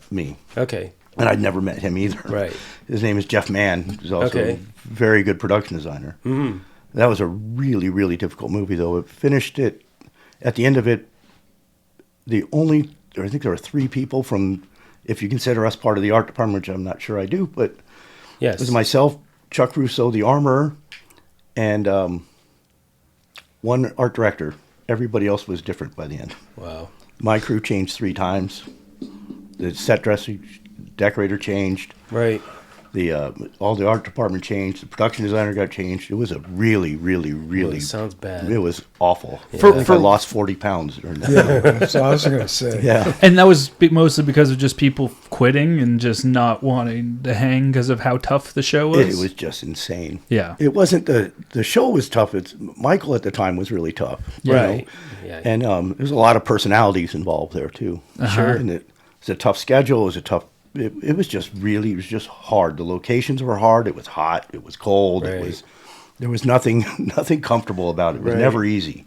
me. Okay. And I'd never met him either. Right. His name is Jeff Mann. He's also a very good production designer. That was a really, really difficult movie, though. It finished it. At the end of it, I think there were 3 people from, if you consider us part of the art department, which I'm not sure I do, but it was myself, Chuck Russo, the armorer, and one art director. Everybody else was different by the end. Wow. My crew changed 3 times. The set dressing decorator changed. Right. all the art department changed. The production designer got changed. It was a really, really, really. It sounds bad. It was awful. Yeah. I lost 40 pounds during that. Yeah, so I was going to say. Yeah. And that was mostly because of just people quitting and just not wanting to hang because of how tough the show was. It was just insane. Yeah. It wasn't the show was tough. Michael at the time was really tough. you Right. know? Yeah. And there's a lot of personalities involved there too. Sure. And it was a tough schedule. It was a tough. It was just hard. The locations were hard. It was hot. It was cold. Right. There was nothing comfortable about it. It was Right. never easy.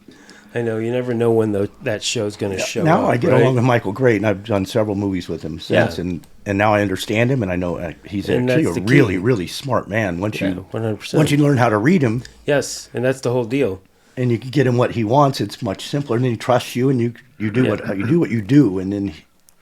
I know. You never know when that show's going to show Now up. I get right? along with Michael great, and I've done several movies with him since, Yeah. and now I understand him, and I know he's And actually a that's the key. really, really smart man. Once Yeah, you 100%. once you learn how to read him, Yes, and that's the whole deal. and you can get him what he wants, it's much simpler. And then he trusts you, and you do what you do, and then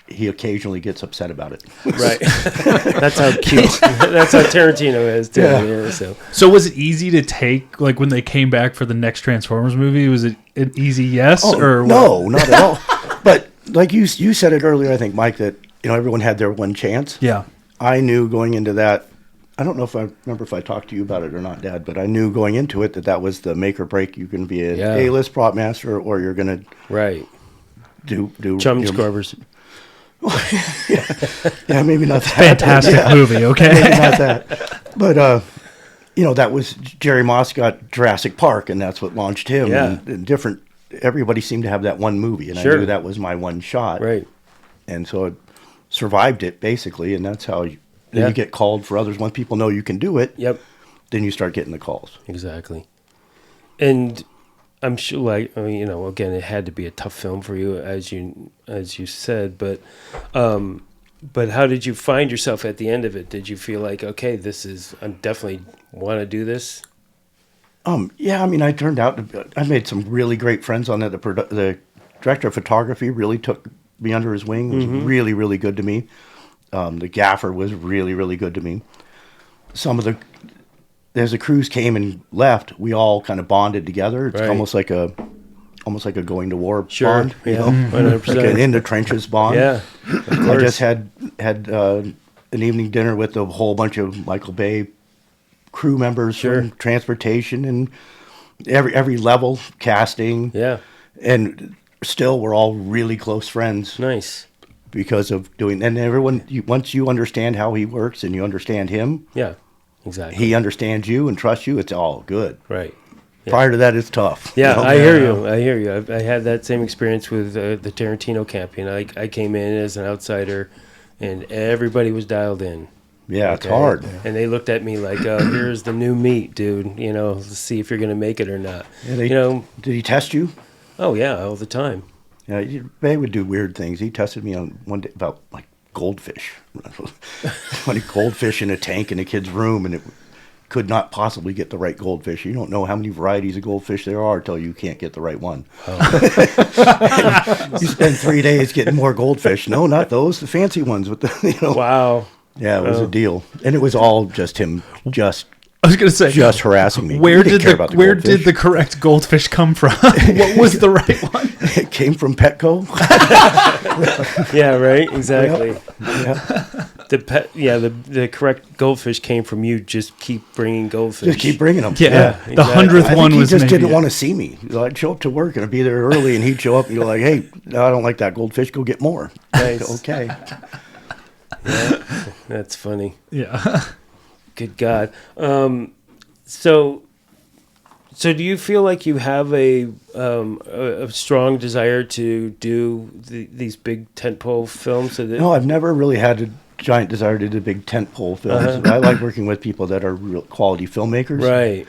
he occasionally gets upset about it. Right. That's how cute. That's how Tarantino is too. Yeah. So was it easy to take, like when they came back for the next Transformers movie, was it an easy yes or no, what? not at all. But like you said it earlier, I think, Mike, that everyone had their one chance. Yeah. I knew going into that. I don't know if I remember if I talked to you about it or not, Dad, but I knew going into it that was the make or break. You're going to be an A-list prop master, or you're going to Right. do Chum Scrubbers. Yeah, maybe not that. Fantastic movie, okay? Maybe not that. But that was Jerry Moss got Jurassic Park, and that's what launched him. Yeah. And different. Everybody seemed to have that one movie, and Sure. I knew that was my one shot. Right. And so I survived it basically, and that's how you get called for others. Once people know you can do it, Yep. then you start getting the calls. Exactly. And I'm sure, again, it had to be a tough film for you, as you said. But how did you find yourself at the end of it? Did you feel like, okay, I definitely want to do this? Yeah, I mean, I made some really great friends on it. The director of photography really took me under his wing. Was really, really good to me. The gaffer was really, really good to me. As the crews came and left, we all kind of bonded together. It's Right. almost like a going to war Sure. bond, Yeah. 100%. Like 100%. an in the trenches bond. Yeah. Of I course. just had an evening dinner with a whole bunch of Michael Bay crew members Sure. from transportation and every level, casting. Yeah. And still, we're all really close friends Nice. because of doing. And everyone, once you understand how he works and you understand him, Yeah. Exactly. he understands you and trusts you. It's all good. Right. Prior to that, it's tough. Yeah, you know? I hear you. I had that same experience with the Tarantino campaign. I came in as an outsider, and everybody was dialed in. Yeah, it's hard. And they looked at me like, here's the new meat, dude. Let's see if you're going to make it or not. Yeah, did he test you? Oh, yeah, all the time. Yeah, Bay would do weird things. He tested me on one day about like goldfish. Funny goldfish in a tank in a kid's room, and it could not possibly get the right goldfish. You don't know how many varieties of goldfish there are until you can't get the right one. You spend 3 days getting more goldfish. No, not those. The fancy ones with the Wow. Yeah, it was a deal, and it was all just him, I was going to say, just harassing me. Where He didn't did care about the where goldfish. did the correct goldfish come from? What was the right one? It came from Petco. Yeah, right. Exactly. Yeah. The correct goldfish came from you. Just keep bringing goldfish. Just keep bringing them. Yeah, exactly. the 100th I one think he was just maybe didn't it. want to see me. I'd show up to work and I'd be there early, and he'd show up and you're like, "Hey, no, I don't like that goldfish. Go get more." Nice. Okay. Yeah, that's funny. Yeah. Good God. So do you feel like you have a strong desire to do these big tentpole films? So that, No, I've never really had a giant desire to do big tentpole films. I like working with people that are real quality filmmakers. right.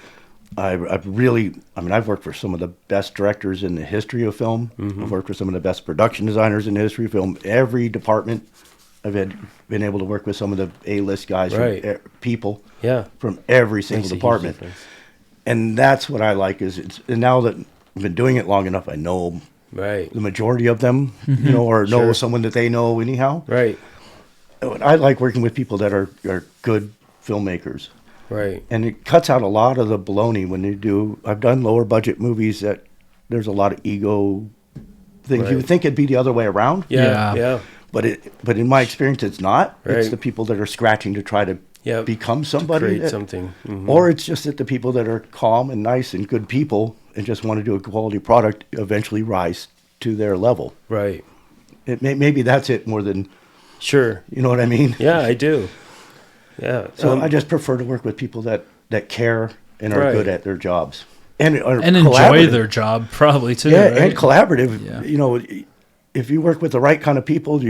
I've worked for some of the best directors in the history of film. I've worked with some of the best production designers in the history of film. Every department, I've been able to work with some of the A-list guys, Right. from people Yeah. from every single Makes a huge department. difference. And that's what I like and now that I've been doing it long enough, I know Right. the majority of them, or know Sure. someone that they know anyhow. Right. I like working with people that are good filmmakers. Right. And it cuts out a lot of the baloney when you do. I've done lower budget movies that there's a lot of ego things. Right. You would think it'd be the other way around, Yeah. Yeah. Yeah. but in my experience, it's not. It's Right. the people that are scratching to try to become somebody. Create something. Mm-hmm. Or it's just that the people that are calm and nice and good people and just want to do a quality product eventually rise to their level. Right. Maybe that's it more than... Sure. You know what I mean? Yeah, I do. Yeah. So I just prefer to work with people that care and are good at their jobs. And enjoy their job, probably, too. Yeah, right? and collaborative. Yeah. You know, if you work with the right kind of people,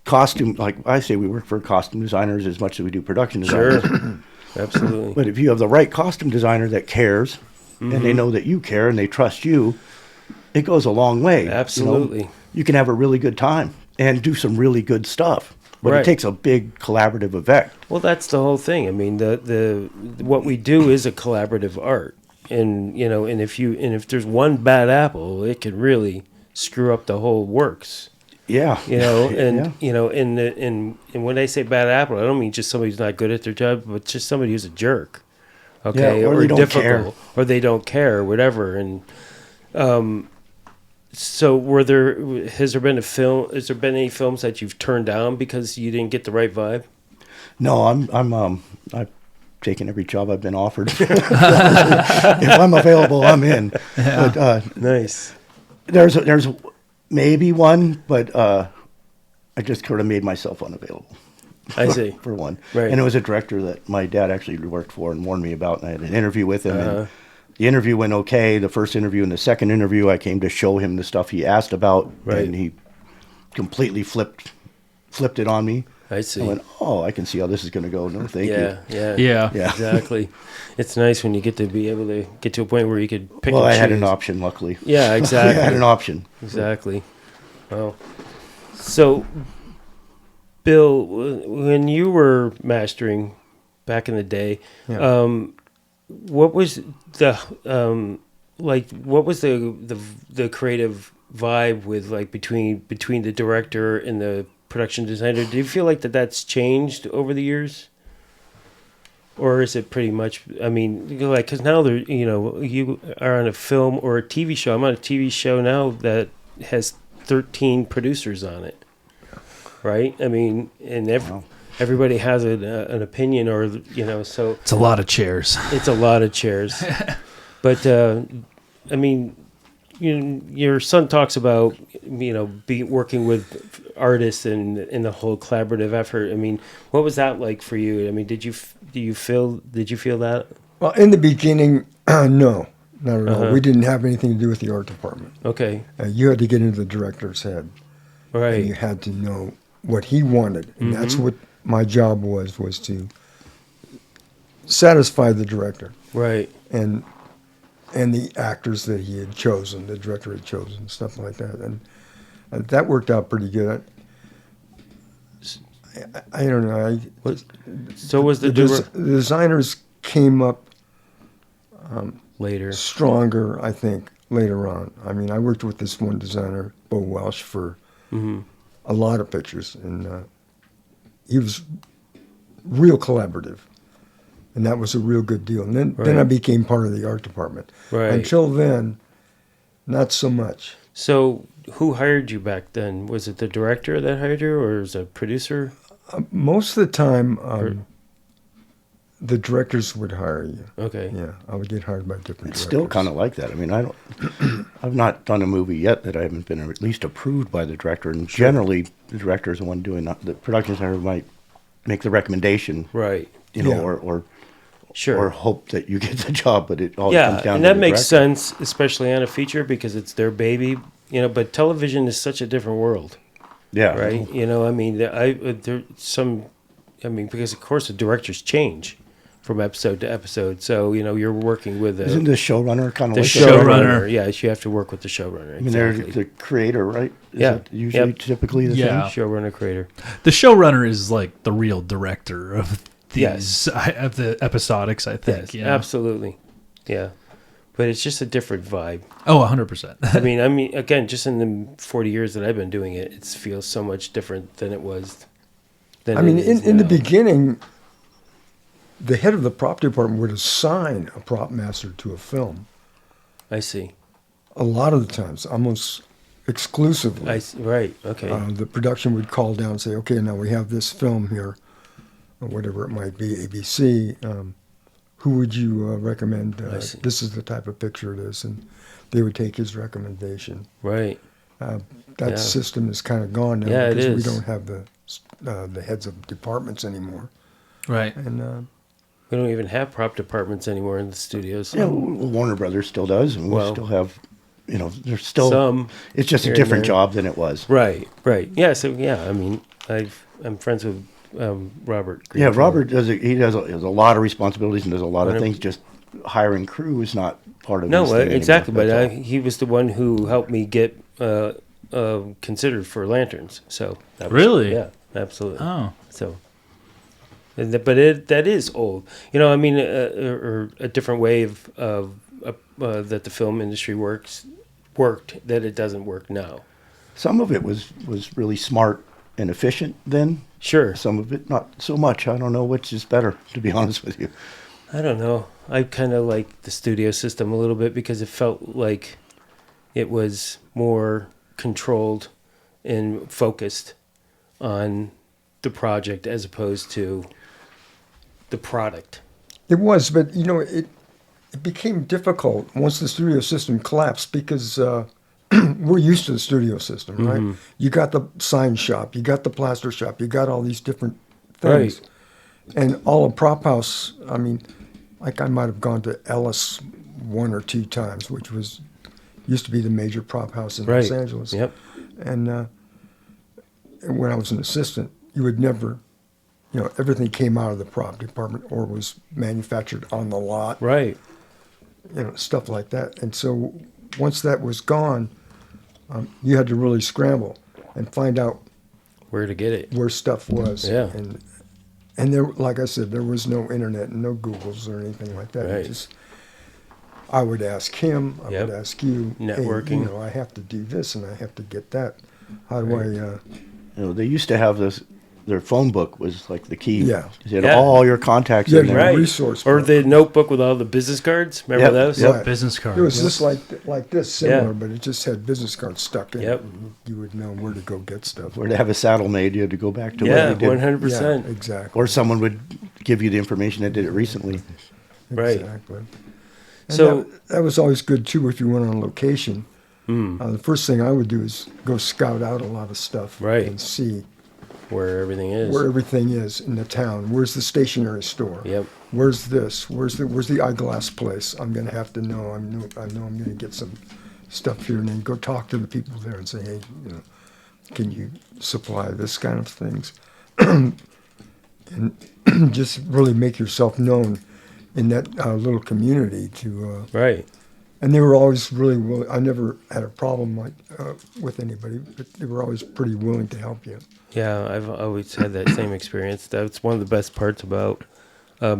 like I say, we work for costume designers as much as we do production designers. Sure. Absolutely. But if you have the right costume designer that cares, and they know that you care and they trust you, it goes a long way. Absolutely. You know, you can have a really good time and do some really good stuff. But it takes a big collaborative effect. Well, that's the whole thing. I mean, the what we do is a collaborative art, and you know, and if there's one bad apple, it can really screw up the whole works. Yeah. You know, and you know, and when I say bad apple, I don't mean just somebody who's not good at their job, but just somebody who's a jerk. Okay, or they don't difficult, care. or they don't care, or whatever. And so, has there been any films that you've turned down because you didn't get the right vibe? No, I've taken every job I've been offered. If I'm available, I'm in. Yeah. But, Nice. There's maybe one, but I just sort of made myself unavailable. I see. For one. Right. And it was a director that my dad actually worked for and warned me about, and I had an interview with him. And the interview went okay. The first interview and the second interview, I came to show him the stuff he asked about, and he completely flipped it on me. I see. I went, oh, I can see how this is going to go. No, thank you. Yeah. Exactly. It's nice when you get to be able to get to a point where you could pick Well, and I choose. had an option, luckily. Yeah, exactly. I had an option. Exactly. Well, so, Bill, when you were mastering back in the day, what was the what was the creative vibe with like between the director and the production designer? Do you feel like that's changed over the years, or is it pretty much? I mean, like because now you are on a film or a TV show. I'm on a TV show now that has 13 producers on it, right? I mean, and everybody has an opinion, or so it's a lot of chairs. It's a lot of chairs, but I mean, your son talks about working with artists and the whole collaborative effort. I mean, what was that like for you? I mean, did you feel that? Well, in the beginning, no. Not at all. We didn't have anything to do with the art department. Okay. You had to get into the director's head. Right. And you had to know what he wanted. And that's what my job was to satisfy the director. Right. And the actors that he had chosen, the director had chosen, stuff like that. And that worked out pretty good. I don't know. So was the designers came up later, stronger, I think, later on. I mean, I worked with this one designer, Bo Welsh, for a lot of pictures, and he was real collaborative, and that was a real good deal. And then I became part of the art department. Right. Until then, not so much. So who hired you back then? Was it the director that hired you, or was it a producer? Most of the time, the directors would hire you. Okay. Yeah, I would get hired by different It's directors. still kind of like that. I mean, I've not done a movie yet that I haven't been at least approved by the director. And generally, the director is the one doing the production designer might make the recommendation, right? Or hope that you get the job, but it all comes down. And to that the makes director. sense, especially on a feature because it's their baby. But television is such a different world. Yeah. Right. I mean, because of course the directors change from episode to episode. So you're working with Isn't the showrunner kind of the like showrunner? Yes, you have to work with the showrunner. I mean, they're the creator, right? Is that usually typically the thing? Showrunner creator. The showrunner is like the real director of these of the episodics, I think. Yes, absolutely. Yeah. But it's just a different vibe. Oh, 100%. I mean, again, just in the 40 years that I've been doing it, it feels so much different than it was. In the beginning, the head of the prop department would assign a prop master to a film. I see. A lot of the times, almost exclusively. Right, okay. The production would call down and say, okay, now we have this film here. or whatever it might be, ABC, who would you recommend? This is the type of picture it is, and they would take his recommendation. Right. That system is kind of gone now Yeah, because it we is. don't have the heads of departments anymore. Right. And We don't even have prop departments anymore in the studios. Yeah, Warner Brothers still does, and we still have, there's still some. It's just a here and different there. job than it was. Right. Yeah. So I mean, I'm friends with Robert. Yeah, Greenfield. Robert has a lot of responsibilities and does a lot of 100%. things. Just hiring crew is not part of No, his thing anymore, exactly. But that's all. he was the one who helped me get considered for lanterns. So that was, Really? Yeah, absolutely. Oh. So, that is old. I mean, or a different way of that the film industry worked that it doesn't work now. Some of it was really smart and efficient then. Sure. Some of it not so much. I don't know which is better, to be honest with you. I don't know. I kind of like the studio system a little bit because it felt like it was more controlled and focused on the project as opposed to the product. it was, but it became difficult once the studio system collapsed because we're used to the studio system, right? Mm-hmm. You got the sign shop, you got the plaster shop, you got all these different things. Right. And all of Prop House, I mean, like I might have gone to Ellis 1 or 2 times, which used to be the major prop house in Los Angeles. Yep. And when I was an assistant, you would never, everything came out of the prop department or was manufactured on the lot. Right. Stuff like that. And so once that was gone, you had to really scramble and find out Where to get it. where stuff was. Yeah. And there, like I said, there was no internet and no Googles or anything like that. Right. I would ask him, I Yep. would ask you, Networking. hey, I have to do this and I have to get that. How do I, They used to have this. Their phone book was like the key. Yeah. You had Yeah. all your contacts Yeah, in there. right. Right. resource Or book. the notebook with all the business cards. Remember Yep. those? Yep. Right. Business card. it was just like this, similar, Yeah. but it just had business cards stuck in Yep. it. And you would know where to go get stuff. Where to have a saddle made, you had to go back to Yeah, what you did. 100%. Yeah, exactly. Or someone would give you the information that did it recently. Right. Exactly. And So- that was always good too if you went on location. Mm, The first thing I would do is go scout out a lot of stuff Right. and see where everything is. where everything is in the town. Where's the stationery store? Yep. Where's this? Where's the eyeglass place? I'm gonna have to know. I know I'm gonna get some stuff here, and then go talk to the people there and say, hey, can you supply this kind of things? And just really make yourself known in that little community to. Right. And they were always really willing. I never had a problem with anybody, but they were always pretty willing to help you. Yeah, I've always had that same experience. That's one of the best parts about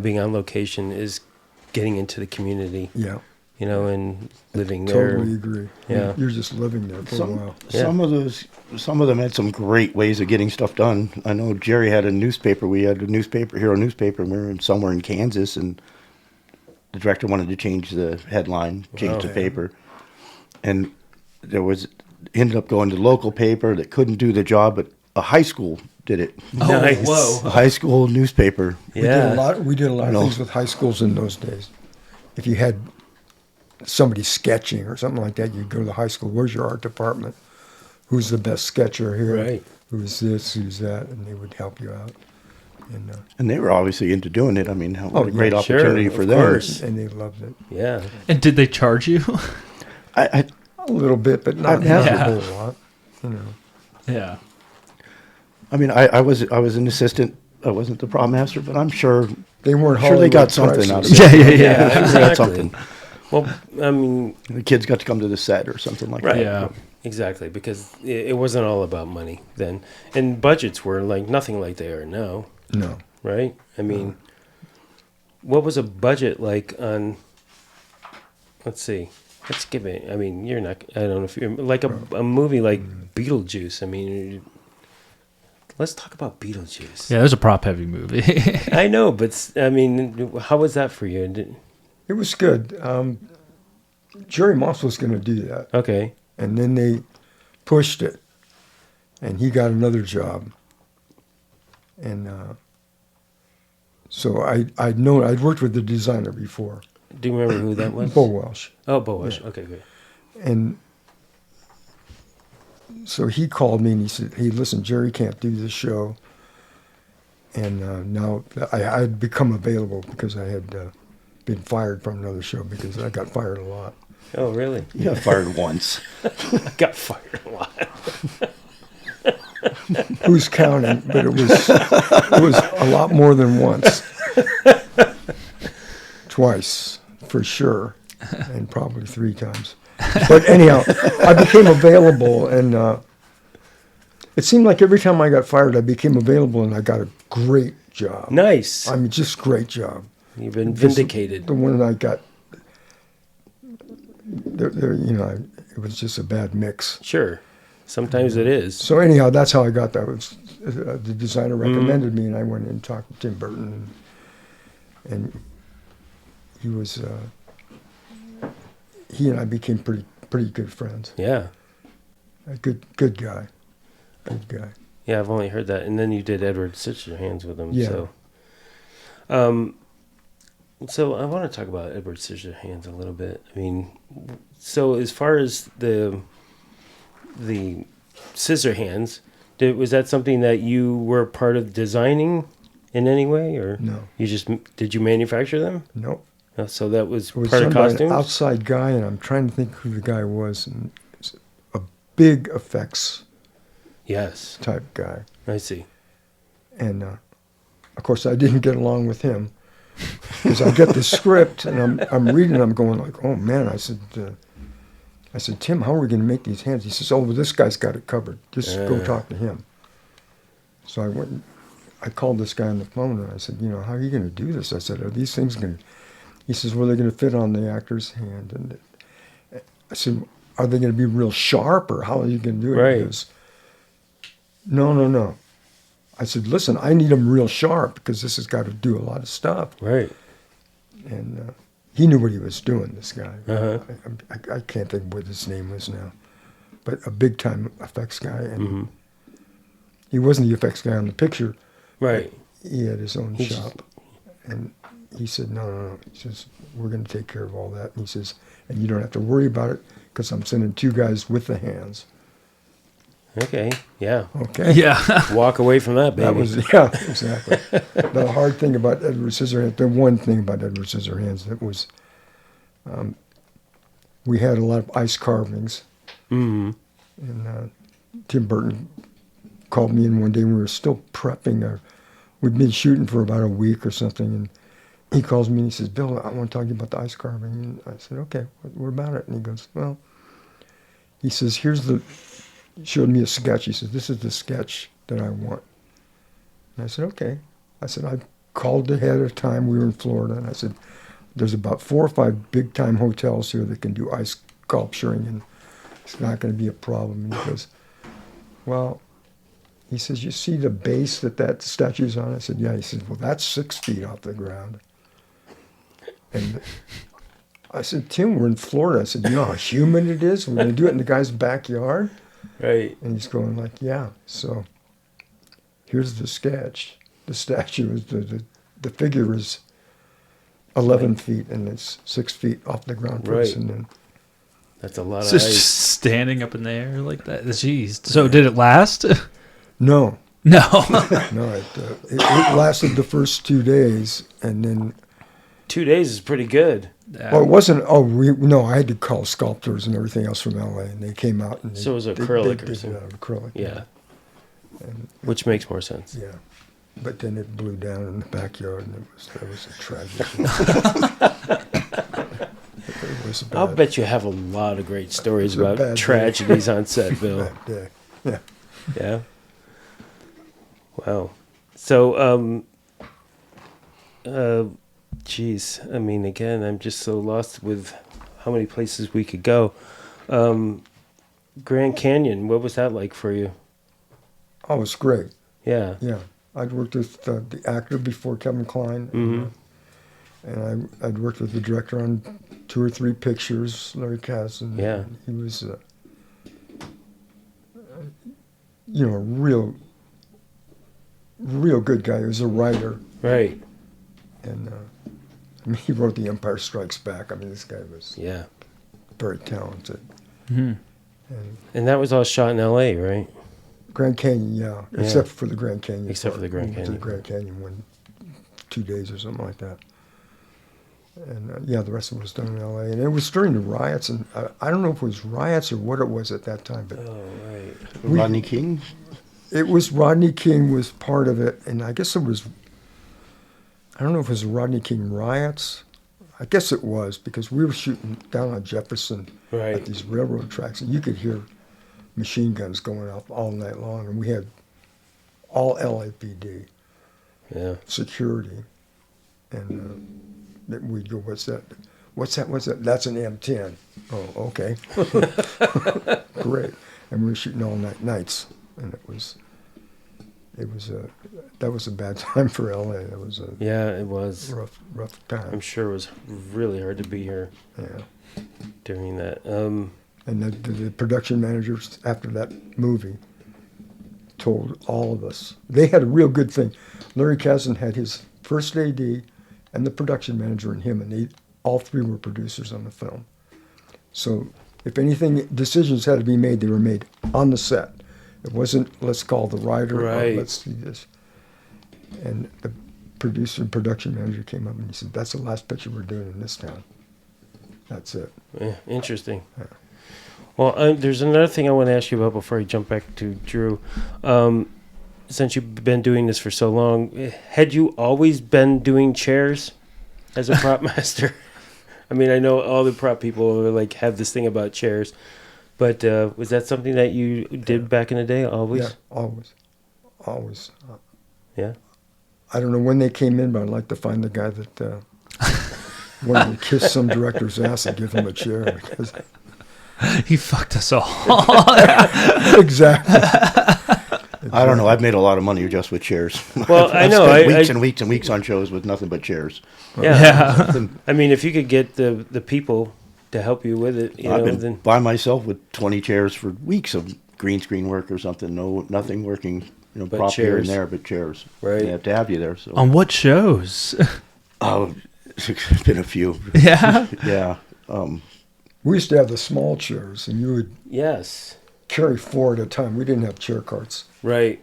being on location is getting into the community, Yeah, and living there. totally agree. Yeah. You're just living there for a while. Some of them had some great ways of getting stuff done. I know Jerry had a newspaper. We had a newspaper, Hero newspaper, and we were somewhere in Kansas, and the director wanted to change the headline, change the paper, and ended up going to local paper that couldn't do the job, but a high school did it. Oh, Nice. whoa. A high school newspaper. Yeah. We did a lot of No. things with high schools in those days. If you had somebody sketching or something like that, you'd go to the high school. Where's your art department? Who's the best sketcher here? Right. Who's this? Who's that? And they would help you out. And they were obviously into doing it. I mean, what a great yeah, sure, opportunity for of them. course. And they loved it. Yeah. And did they charge you? I A little bit, but not Yeah. a whole lot. Yeah. I mean, I was an assistant. I wasn't the prop master, but I'm sure They weren't sure they got Hollywood something out of prices. it. Yeah. Yeah, They got exactly. something. Well, I mean, The kids got to come to the set or something like right. that. Yeah. Exactly, because it wasn't all about money then. And budgets were like nothing like they are now, No. right? I mean, what was a budget like on, let's see, let's give it, I mean, you're not, I don't know if you're, like a movie like Beetlejuice, I mean, let's talk about Beetlejuice. Yeah, it was a prop heavy movie. I know, but I mean, how was that for you? It was good. Jerry Moss was going to do that. Okay. And then they pushed it. And he got another job. And So I'd worked with the designer before. Do you remember who that was? Bo Welsh. Oh, Bo Welsh. Yeah. Okay, good. And so he called me and he said, "Hey, listen, Jerry can't do this show." And now I'd become available because I had been fired from another show because I got fired a lot. Oh, really? You got fired once. I got fired a lot. Who's counting? But it was a lot more than once. Twice, for sure, and probably 3 times. But anyhow, I became available, and it seemed like every time I got fired, I became available, and I got a great job. Nice. I mean, just great job. You've been vindicated. The one I got, it was just a bad mix. Sure. Sometimes it is. So anyhow, that's how I got that. The designer recommended me, and I went in and talked to Tim Burton, and he was he and I became pretty good friends. Yeah. A good guy. Good guy. Yeah, I've only heard that. And then you did Edward Scissorhands with him. Yeah. So I want to talk about Edward Scissorhands a little bit. I mean, so as far as the Scissorhands, was that something that you were part of designing in any way, or No. Did you manufacture them? Nope. So that was It was part done of by an costumes? outside guy, and I'm trying to think who the guy was. And it's a big effects Yes. type guy. I see. And of course, I didn't get along with him because I get the script and I'm reading. I'm going like, oh man! I said, Tim, how are we going to make these hands? He says, oh, well, this guy's got it covered. Just go talk to him. So I went. I called this guy on the phone and I said, how are you going to do this? I said, are these things going to? He says, well, they're going to fit on the actor's hand. And I said, are they going to be real sharp or how are you going to do it? Right. He goes, no. I said, listen, I need them real sharp because this has got to do a lot of stuff. Right. And he knew what he was doing, this guy. Uh-huh. I can't think what his name was now. But a big-time effects guy. And he wasn't the effects guy on the picture. Right. He had his own shop. And he said, no. He says, we're going to take care of all that. And he says, and you don't have to worry about it because I'm sending 2 guys with the hands. Okay. Yeah. Okay. Yeah. Walk away from that, baby. That was, yeah, exactly. The hard thing about Edward Scissorhands, the one thing about Edward Scissorhands, that was we had a lot of ice carvings. Mm-hmm. And Tim Burton called me in one day and we were still prepping. We'd been shooting for about a week or something. And he calls me and he says, Bill, I want to talk to you about the ice carving. And I said, okay, what about it? And he goes, well, he says, showed me a sketch. He said, this is the sketch that I want. And I said, okay. I said, I called ahead of time. We were in Florida. And I said, there's about 4 or 5 big-time hotels here that can do ice sculpturing, and it's not going to be a problem. And he goes, well, he says, you see the base that statue's on? I said, yeah. He said, well, that's 6 feet off the ground. And I said, Tim, we're in Florida. I said, you know how humid it is? We're going to do it in the guy's backyard? Right. And he's going like, yeah. So here's the sketch. The statue is the figure is 11 feet and it's 6 feet off the ground. Right. And then That's a lot of Just ice. standing up in the air like that. Jeez. So did it last? no, No. it lasted the first 2 days, and then 2 days is pretty good. well, it wasn't. I had to call sculptors and everything else from LA, and they came out and So it was acrylic or did something. acrylic. Yeah. And, Which makes more sense. yeah. But then it blew down in the backyard, and it was a tragedy. It was bad. I'll bet you have a lot of great stories It was a about bad day. tragedies on set, Bill. Bad day. Yeah. Yeah. Wow. So, geez. I mean, again, I'm just so lost with how many places we could go. Grand Canyon, what was that like for you? Oh, it's great. Yeah. Yeah. I'd worked with the actor before, Kevin Kline. Mhm. And I'd worked with the director on 2 or 3 pictures, Larry Kasdan. Yeah. He was, a real good guy. He was a writer. Right. And I mean, he wrote The Empire Strikes Back. I mean, this guy was very talented. Mm-hmm. And that was all shot in L.A., right? Grand Canyon, except for the Grand Canyon. Except for the Grand Canyon. The Grand Canyon went 2 days or something like that. And the rest of it was done in L.A. And it was during the riots, and I don't know if it was riots or what it was at that time. But Rodney King? It was Rodney King was part of it, and I guess it was, I don't know if it was Rodney King riots. I guess it was, because we were shooting down on Jefferson at these railroad tracks, and you could hear machine guns going off all night long, and we had all LAPD security, and we'd go, what's that? What's that? That's an M10. Oh, okay. Great. And we were shooting all nights, and that was a bad time for LA. It was it was rough time. I'm sure it was really hard to be here during that. And the production managers after that movie told all of us, they had a real good thing. Larry Kazan had his first AD and the production manager and him, and all three were producers on the film. So if anything, decisions had to be made, they were made on the set. It wasn't, let's call the writer, or let's do this. And the producer and production manager came up and he said, that's the last picture we're doing in this town. That's it. Yeah, interesting. Yeah. Well, there's another thing I want to ask you about before I jump back to Drew. Since you've been doing this for so long, had you always been doing chairs as a prop master? I mean, I know all the prop people have this thing about chairs, but was that something that you did back in the day? Always? Yeah, always. Yeah. I don't know when they came in, but I'd like to find the guy that wanted to kiss some director's ass and give him a chair, because he fucked us all. Exactly. I don't know. I've made a lot of money just with chairs. Well, I know. Weeks and weeks and weeks on shows with nothing but chairs. Yeah. I mean, if you could get the people to help you with it, I've been by myself with 20 chairs for weeks of green screen work or something. Nothing working, prop here and there, but chairs. Right. They have to have you there. So. On what shows? Oh, it's been a few. Yeah? Yeah. We used to have the small chairs, and you would carry 4 at a time. We didn't have chair carts. Right.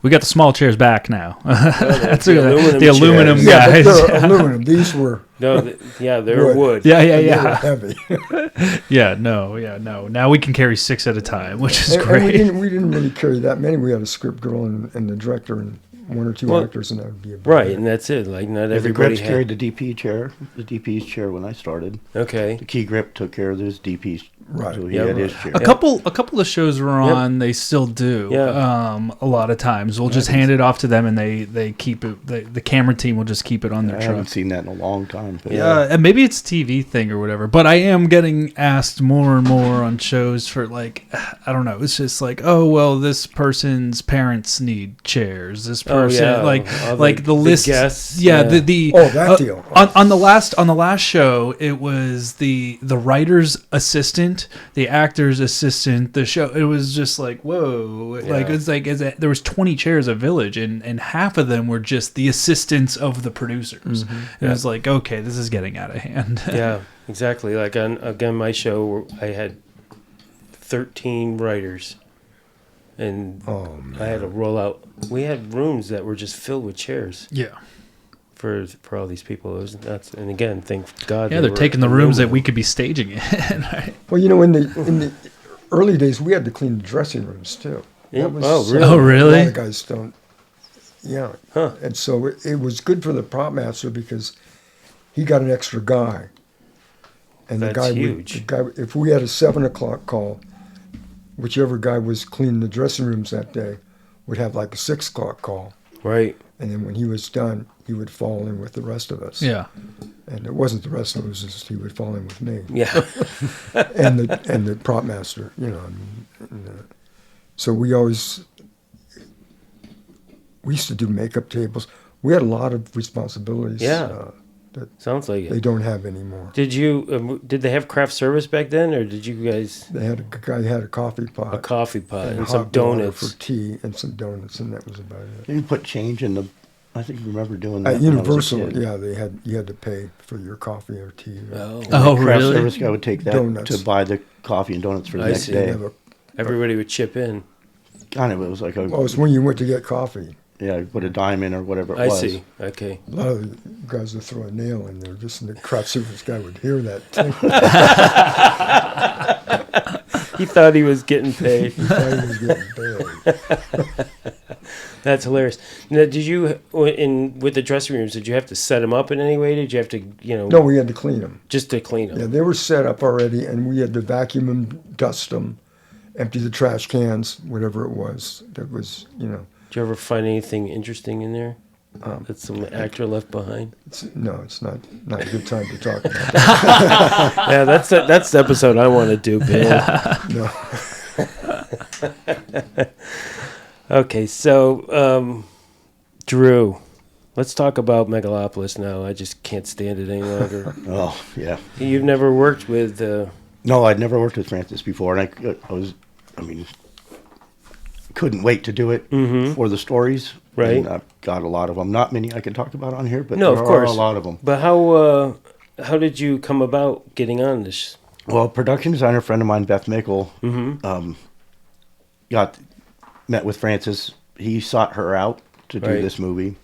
We got the small chairs back now. That's the aluminum guys. Yeah, but they're aluminum. These were they're wood. Yeah. They were heavy. No. Now we can carry 6 at a time, which is great. And we didn't really carry that many. We had a script girl and the director and 1 or 2 actors, and that would be about right. it. And that's it. Like not the everybody grips carried the DP chair, the DP's chair when I started. Okay. The key grip took care of his DP's. Right. So he had his chair. A couple of shows we're on, they still do. Yeah. A lot of times we'll just hand it off to them, and they keep it. The camera team will just keep it on their truck. I haven't seen that in a long time. But and maybe it's a TV thing or whatever. But I am getting asked more and more on shows for I don't know. It's just oh well, this person's parents need chairs. This person the list. Guests, the that deal. On the last show, it was the writer's assistant, the actor's assistant, the show. It was just whoa. There was 20 chairs at Village, and half of them were just the assistants of the producers. Mm-hmm. It was okay, this is getting out of hand. Yeah, exactly. On my show, I had 13 writers, and I had to roll out. We had rooms that were just filled with chairs. Yeah. For all these people, it was nuts. And again, thank God. Yeah, they're taking the rooms that we could be staging in. Right? Well, in the early days, we had to clean the dressing rooms too. Yeah. Really? Oh, really? A lot of guys don't. Yeah. Huh. And so it was good for the prop master because he got an extra guy. And That's huge. If we had a 7:00 call, whichever guy was cleaning the dressing rooms that day would have a 6:00 call. Right. And then when he was done, he would fall in with the rest of us. Yeah. And it wasn't the rest of us; just he would fall in with me. Yeah. and the prop master, so we used to do makeup tables. We had a lot of responsibilities. Yeah. That sounds like it. They don't have anymore. Did they have craft service back then, or did you guys? They had a guy had a coffee pot. A coffee pot and hot some donuts for tea and some donuts, and that was about it. You put change in the I think I remember doing that. At Universal, yeah, you had to pay for your coffee or tea. Oh, craft really? service guy would take that Donuts. to buy the coffee and donuts for the next day. Everybody would chip in. Kind of, it was like it's when you went to get coffee. Yeah, put a dime in or whatever it I was. see. Okay. A lot of the guys would throw a nail in there just in the craft service guy would hear that thing. He thought he was getting paid. He thought he was getting paid. That's hilarious. Now, did you, with the dressing rooms, did you have to set them up in any way? Did you have to, No, we had to clean them. Just to clean them? Yeah, they were set up already, and we had to vacuum them, dust them, empty the trash cans, whatever it was. That was, Did you ever find anything interesting in there that some actor left behind? It's not a good time to talk about that. Yeah, that's the episode I want to do, Bill. No. Okay, so Drew, let's talk about Megalopolis now. I just can't stand it any longer. Oh, yeah. You've never worked with... No, I'd never worked with Francis before, and couldn't wait to do it for the stories. Right. And I've got a lot of them. Not many I can talk about on here, but no, there of course. are a lot of them. But how did you come about getting on this? Well, production designer friend of mine, Beth Mickle, met with Francis. He sought her out to do this movie.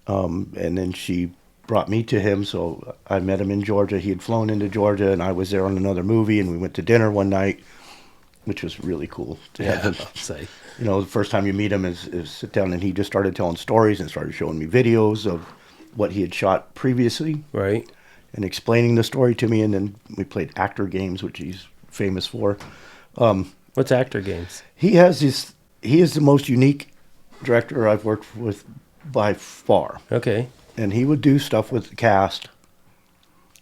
And then she brought me to him, so I met him in Georgia. He had flown into Georgia, and I was there on another movie, and we went to dinner one night, which was really cool to have him. Say. The first time you meet him is sit down, and he just started telling stories and started showing me videos of what he had shot previously. Right. And explaining the story to me, and then we played actor games, which he's famous for. What's actor games? He is the most unique director I've worked with by far. Okay. And he would do stuff with the cast.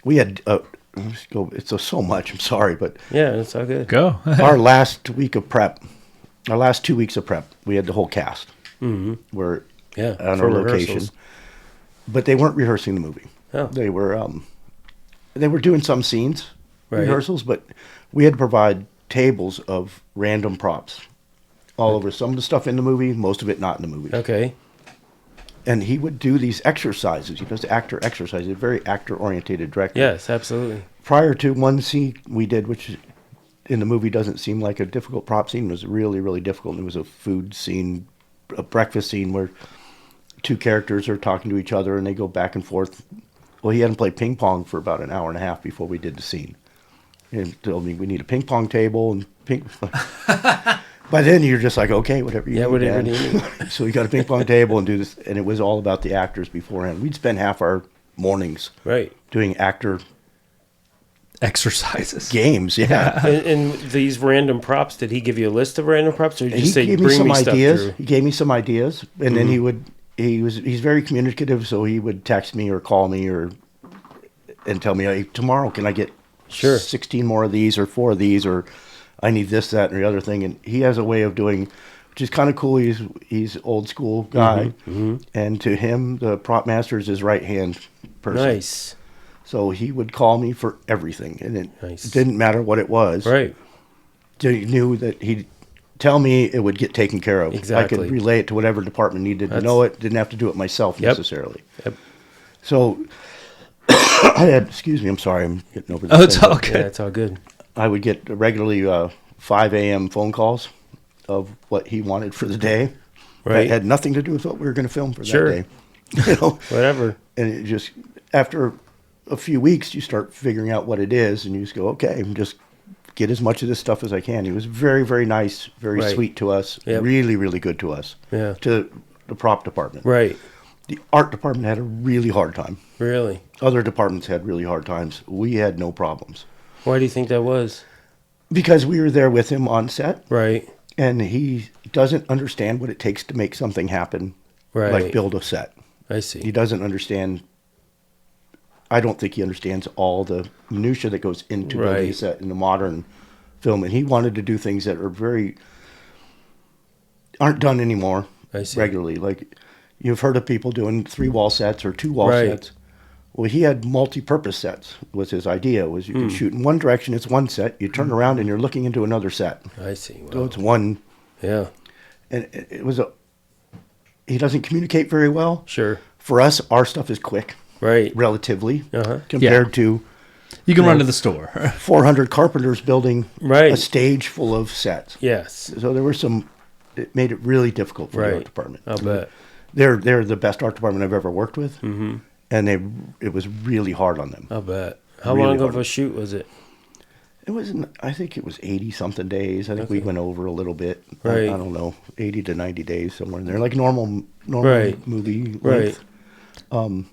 We had let's go. It's so much. I'm sorry, but yeah, it's all good. Go. Our last 2 weeks of prep, we had the whole cast. Mm-hmm. We're on our location, but they weren't rehearsing the movie. Oh. They were doing some scenes rehearsals, but we had to provide tables of random props all over. Some of the stuff in the movie, most of it not in the movie. Okay. And he would do these exercises. He does actor exercises. A very actor-oriented director. Yes, absolutely. Prior to one scene we did, which in the movie doesn't seem like a difficult prop scene, was really, really difficult. It was a food scene, a breakfast scene where two characters are talking to each other and they go back and forth. Well, he hadn't played ping pong for about an hour and a half before we did the scene. And told me we need a ping pong table and ping. By then you're just like, okay, whatever you need. Yeah, whatever you need. So we got a ping pong table and do this, and it was all about the actors beforehand. We'd spend half our mornings doing actor exercises, games. Yeah. And these random props, did he give you a list of random props, or did you say gave me bring some me stuff ideas? through? He gave me some ideas, and then he's very communicative, so he would text me or call me and tell me, hey, tomorrow can I get 16 more of these or 4 of these, or I need this, that, and the other thing. And he has a way of doing, which is kind of cool. He's old school guy, and to him, the prop master is his right hand person. Nice. So he would call me for everything, and it didn't matter what it was. Right. He knew that he'd tell me it would get taken care of. Exactly. I could relay it to whatever department needed to know it. Didn't have to do it myself necessarily. Yep. So I had, excuse me, I'm sorry, I'm getting over this. Oh, it's all good. Yeah, it's all good. I would get regularly 5 a.m. phone calls of what he wanted for the day. Right. That had nothing to do with what we were going to film for that day. Whatever. And it just, after a few weeks, you start figuring out what it is, and you just go, okay, just get as much of this stuff as I can. He was very, very nice, very sweet to us, really, really good to us, to the prop department. Right. The art department had a really hard time. Really? Other departments had really hard times. We had no problems. Why do you think that was? Because we were there with him on set. Right. And he doesn't understand what it takes to make something happen, like build a set. I see. He doesn't understand. I don't think he understands all the minutia that goes into building a set in a modern film. And he wanted to do things that aren't done anymore regularly. Like, you've heard of people doing 3-wall sets or 2-wall sets. Well, he had multi-purpose sets. Was his idea was you could shoot in one direction, it's one set. You turn around and you're looking into another set. I see. Wow. So it's one. Yeah. And it was he doesn't communicate very well. Sure. For us, our stuff is quick, Right. relatively, compared to You can run to the store. 400 carpenters building Right. a stage full of sets. Yes. So there were it made it really difficult for the art department. I'll bet. They're the best art department I've ever worked with, and it was really hard on them. I'll bet. How Really long hard. of a shoot was it? It was, I think it was 80 something days. I think we went over a little bit. Right. I don't know, 80 to 90 days somewhere in there, like normal Right. movie Right. length.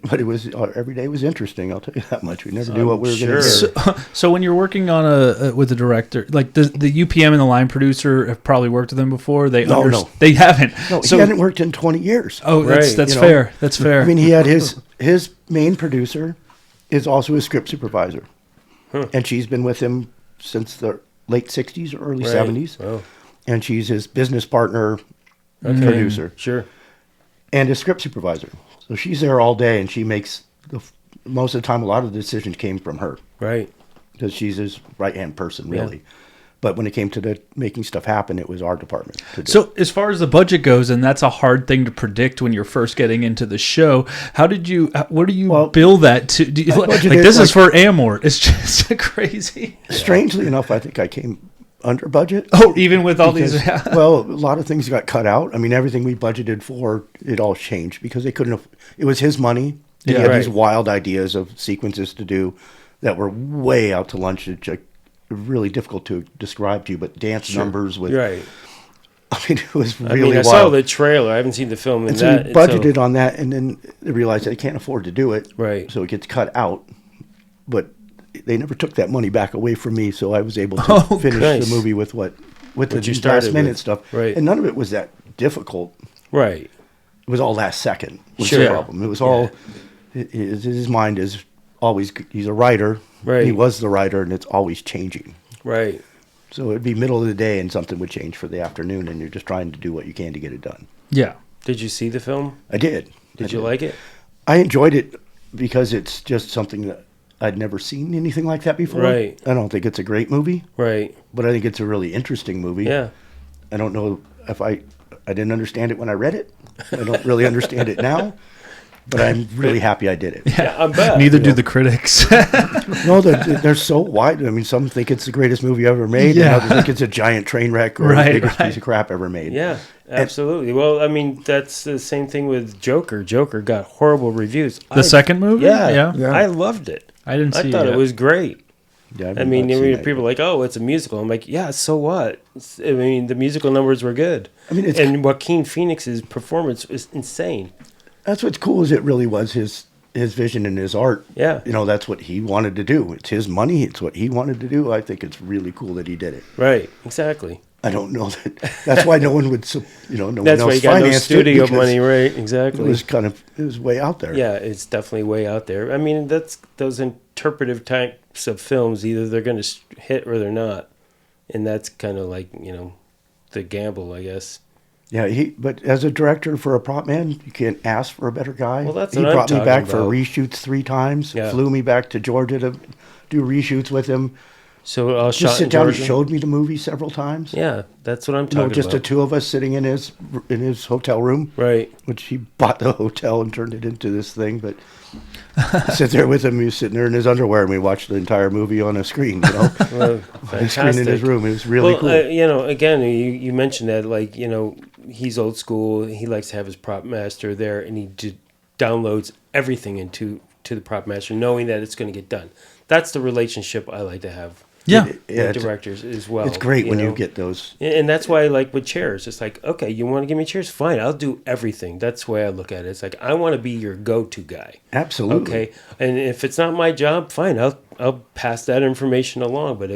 But it was every day was interesting. I'll tell you that much. We never knew what we were going to sure. get. So when you're working on with a director, like the UPM and the line producer have probably worked with them before. They No. They haven't. No, So he hadn't worked in 20 years. oh, that's Right. fair. That's fair. I mean, he had his main producer is also his script supervisor, and she's been with him since the late 60s or early Right. 70s, Oh. and she's his business partner, producer, Sure. and his script supervisor. So she's there all day, and she makes most of the time. A lot of the decisions came from her Right. because she's his right hand person, really. But when it came to the making stuff happen, it was our department to do. So as far as the budget goes, and that's a hard thing to predict when you're first getting into the show. What do you bill that to? Do you, like budgeted, this is for Amort. It's just crazy. Strangely enough, I think I came under budget. Oh, even with all these. Because, well, a lot of things got cut out. I mean, everything we budgeted for, it all changed because they couldn't have. It was his money. And he had these wild ideas of sequences to do that were way out to lunch. It's really difficult to describe to you, but dance numbers with. Right. I mean, it was really I mean, I wild. saw the trailer. I haven't seen the film. And so we budgeted on that, and then they realized they can't afford to do it. Right. So it gets cut out. But they never took that money back away from me, so I was able to finish nice. the movie with the you started last minute with. stuff. Right. And none of it was that difficult. Right. It was all last second. Was Sure. the problem. It was all his mind is always. He's a writer. Right. He was the writer, and it's always changing. Right. So it'd be middle of the day, and something would change for the afternoon, and you're just trying to do what you can to get it done. Yeah. Did you see the film? I did. Did you like it? I enjoyed it because it's just something that I'd never seen anything like that before. Right. I don't think it's a great movie, Right. but I think it's a really interesting movie. Yeah. I don't know if I didn't understand it when I read it. I don't really understand it now, but I'm really happy I did it. Yeah, I bet. Neither do the critics. No, they're so wide. I mean, some think it's the greatest movie ever made, Yeah. and others think it's a giant train wreck or Right, the biggest right. piece of crap ever made. Yeah, absolutely. Well, I mean, that's the same thing with Joker. Joker got horrible reviews. The second movie? Yeah, Yeah. I loved it. I didn't see I thought it it yet. was great. Yeah, I mean, people are like, "Oh, it's a musical." I'm like, "Yeah, so what?" I mean, the musical numbers were good. I mean, and Joaquin Phoenix's performance was insane. that's what's cool is it really was his vision and his art. Yeah. You know, that's what he wanted to do. It's his money. It's what he wanted to do. I think it's really cool that he did it. Right. Exactly. I don't know that. That's why no one would, no That's one why else you got no financed studio it because money, right? it Exactly. was way out there. Yeah, it's definitely way out there. I mean, that's those interpretive types of films. Either they're going to hit or they're not, and that's kind of like the gamble, I guess. Yeah, but as a director for a prop man, you can't ask for a better guy. Well, that's he what I'm brought me talking back for about. reshoots 3 times. Yeah. Flew me back to Georgia to do reshoots with him. So all shot Just sit in down and Georgia? showed me the movie several times. Yeah, that's what I'm You know, talking just the about. 2 of us sitting in his hotel room. Right. Which he bought the hotel and turned it into this thing, but I sit there with him. He was sitting there in his underwear, and we watched the entire movie on a screen. Well, Big screen in his room. It was really cool. Again, you mentioned that, like, he's old school. He likes to have his prop master there, and he downloads everything into the prop master, knowing that it's going to get done. That's the relationship I like to have. Yeah. With directors as well. It's great when you get those. And that's why, like, with chairs, it's like, okay, you want to give me chairs? Fine, I'll do everything. That's the way I look at it. It's like, I want to be your go-to guy. Absolutely. Okay, and if it's not my job, fine, I'll pass that information along. But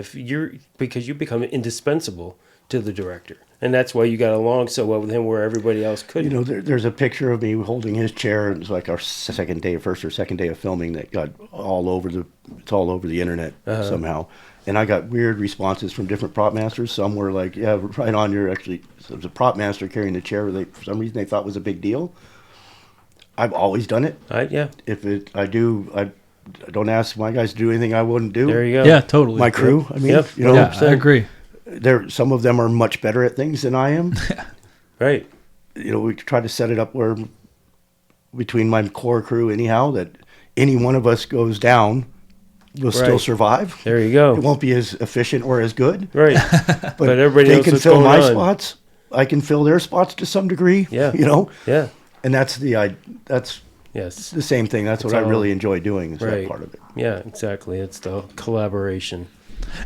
because you become indispensable to the director, and that's why you got along so well with him, where everybody else couldn't. There's a picture of me holding his chair. It was like our first or second day of filming that got all over the internet somehow. And I got weird responses from different prop masters. Some were like, "Yeah, right on. You're actually." So it was a prop master carrying the chair. For some reason, they thought was a big deal. I've always done it. Yeah. I don't ask my guys to do anything I wouldn't do. There you go. Yeah, totally. My crew. I mean, Yep. I agree. Some of them are much better at things than I am. Right. we try to set it up where between my core crew, anyhow, that any one of us goes down, we'll still survive. There you go. It won't be as efficient or as good. Right. But everybody they knows can what's fill going my on. spots. I can fill their spots to some degree. Yeah. Yeah. And that's Yes. the same thing. That's what I really enjoy doing, is that part of it. Yeah, exactly. It's the collaboration.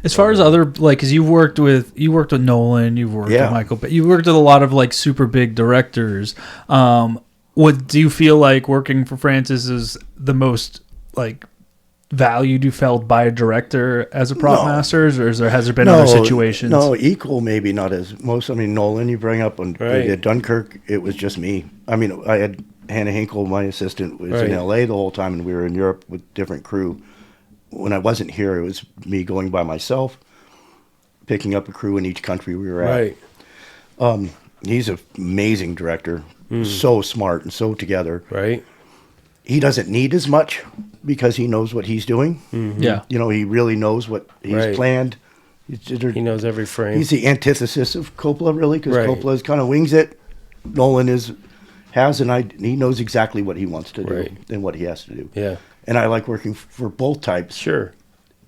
As far as other, like, because you worked with Nolan, you've worked with Michael, but you worked with a lot of like super big directors. What do you feel like working for Francis is the most like valued you felt by a director as a prop master, or has there been other situations? No, equal maybe, not as most. I mean, Nolan, you bring up when we did Dunkirk, it was just me. I mean, I had Hannah Hinkle, my assistant, was in LA the whole time, and we were in Europe with different crew. When I wasn't here, it was me going by myself, picking up a crew in each country we were at. Right. He's an amazing director, so smart and so together. Right. He doesn't need as much because he knows what he's doing. Mm-hmm. Yeah. He really knows what he's planned. He knows every frame. He's the antithesis of Coppola, really, because Coppola kind of wings it. Nolan he knows exactly what he wants to do and what he has to do. Yeah. And I like working for both types. Sure.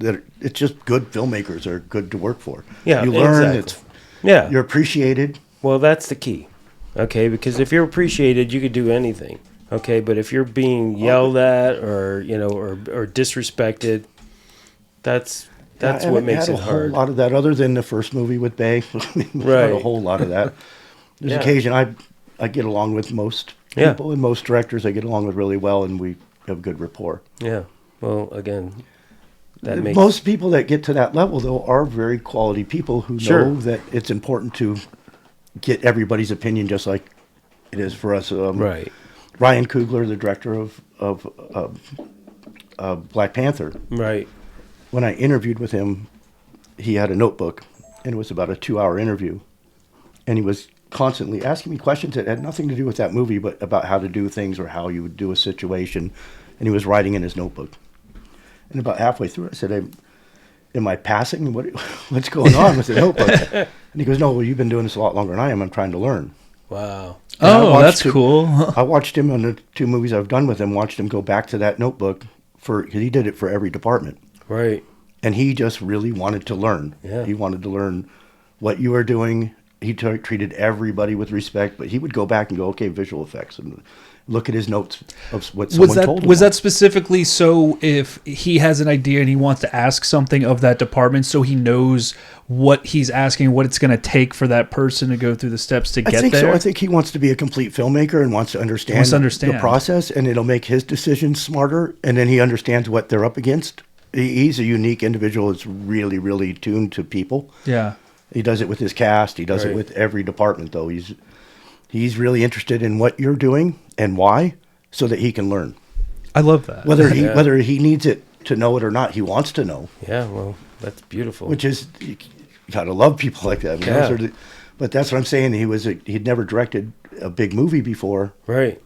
It's just good filmmakers are good to work for. Yeah, you learn. Exactly. You're appreciated. Well, that's the key. Okay, because if you're appreciated, you could do anything. Okay, but if you're being yelled at or or disrespected, that's what makes it hard. I had a whole lot of that, other than the first movie with Bay. Had a whole lot of that. There's occasion I get along with most people and most directors. I get along with really well, and we have good rapport. Yeah. Well, again, most people that get to that level, though, are very quality people who know that it's important to get everybody's opinion, just like it is for us. Right. Ryan Coogler, the director of Black Panther. Right. When I interviewed with him, he had a notebook, and it was about a 2-hour interview, and he was constantly asking me questions that had nothing to do with that movie, but about how to do things or how you would do a situation, and he was writing in his notebook. And about halfway through, I said, am I passing? What's going on with the notebook? And he goes, no, well, you've been doing this a lot longer than I am. I'm trying to learn. Wow. Oh, that's cool. I watched him on the 2 movies I've done with him, watched him go back to that notebook because he did it for every department. Right. And he just really wanted to learn. Yeah. He wanted to learn what you were doing. He treated everybody with respect, but he would go back and go, okay, visual effects, and look at his notes of what someone told him. Was that specifically so if he has an idea and he wants to ask something of that department, so he knows what he's asking, what it's going to take for that person to go through the steps to get there? I think so. I think he wants to be a complete filmmaker and wants to understand the process, and it'll make his decisions smarter, and then he understands what they're up against. He's a unique individual that's really, really tuned to people. Yeah. He does it with his cast. He does it with every department, though. He's really interested in what you're doing and why, so that he can learn. I love that. Whether he needs it to know it or not, he wants to know. Yeah, well, that's beautiful. Which is, you gotta love people like that. I mean, but that's what I'm saying. He'd never directed a big movie before. Right.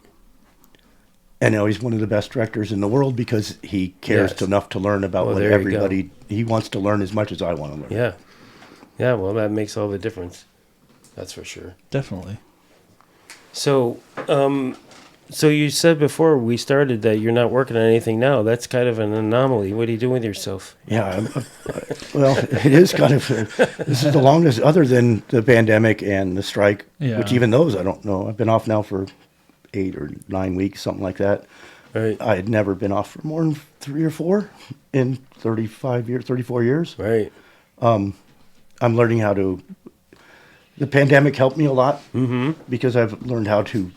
And now he's one of the best directors in the world because he cares enough to learn about what everybody. He wants to learn as much as I want to learn. Yeah. Yeah, well, that makes all the difference. That's for sure. Definitely. So, so you said before we started that you're not working on anything now. That's kind of an anomaly. What are you doing with yourself? Yeah, well, it is kind of. This is the longest, other than the pandemic and the strike, which even those I don't know. I've been off now for 8 or 9 weeks, something like that. Right. I had never been off for more than 3 or 4 in 34 years. Right. I'm learning how to. The pandemic helped me a lot because I've learned how to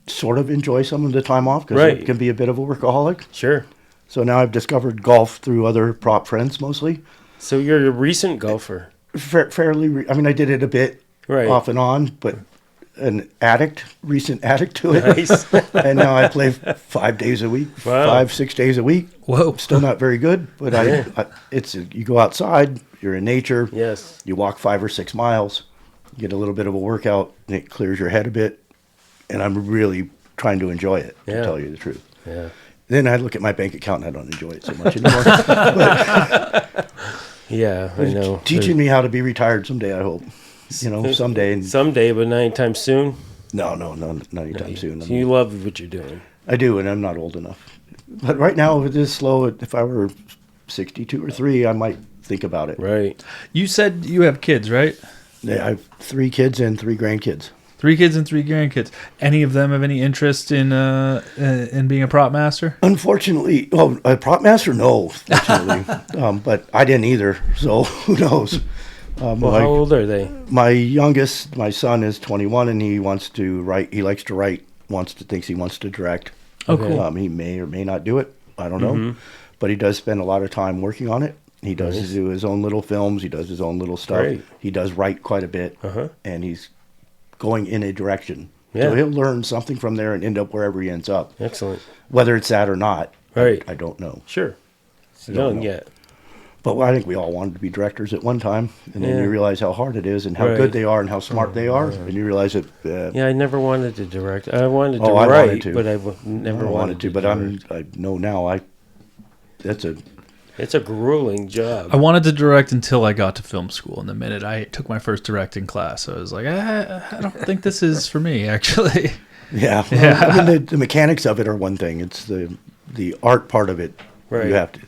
sort of enjoy some of the time off because it can be a bit of a workaholic. Sure. So now I've discovered golf through other prop friends mostly. So you're a recent golfer. Fairly. I mean, I did it a bit off and on, but an recent addict to it. Nice. And now I play 5 days a week, 5-6 days a week. Whoa. Still not very good, but you go outside, you're in nature. Yes. You walk 5 or 6 miles, you get a little bit of a workout, and it clears your head a bit. And I'm really trying to enjoy it, to tell you the truth. Yeah. Then I look at my bank account and I don't enjoy it so much anymore. Yeah, I know. Teaching me how to be retired someday, I hope. Someday. Someday, but not anytime soon. No, not anytime soon. So you love what you're doing. I do, and I'm not old enough. But right now, it is slow. If I were 62 or 3, I might think about it. Right. You said you have kids, right? Yeah, I have 3 kids and 3 grandkids. 3 kids and 3 grandkids. Any of them have any interest in being a prop master? Unfortunately, a prop master, no, fortunately. But I didn't either, so who knows? How old are they? My youngest, my son, is 21, and he wants to write. He likes to write. Thinks he wants to direct. Oh, cool. He may or may not do it. I don't know. But he does spend a lot of time working on it. He does do his own little films. He does his own little stuff. Great. He does write quite a bit, and he's going in a direction. Yeah. So he'll learn something from there and end up wherever he ends up. Excellent. Whether it's that or not, Right. I don't know. Sure. It's I don't young know. yet. But I think we all wanted to be directors at one time, and then you realize how hard it is and how Right. good they are and how smart they are, and you realize that. Yeah, I never wanted to direct. I wanted to I write, wanted to. but I never wanted to. But direct. I know now. It's a grueling job. I wanted to direct until I got to film school. And the minute I took my first directing class, I was like, I don't think this is for me, actually. Yeah. I mean, the mechanics of it are one thing. It's the art part of it. Right. You have to.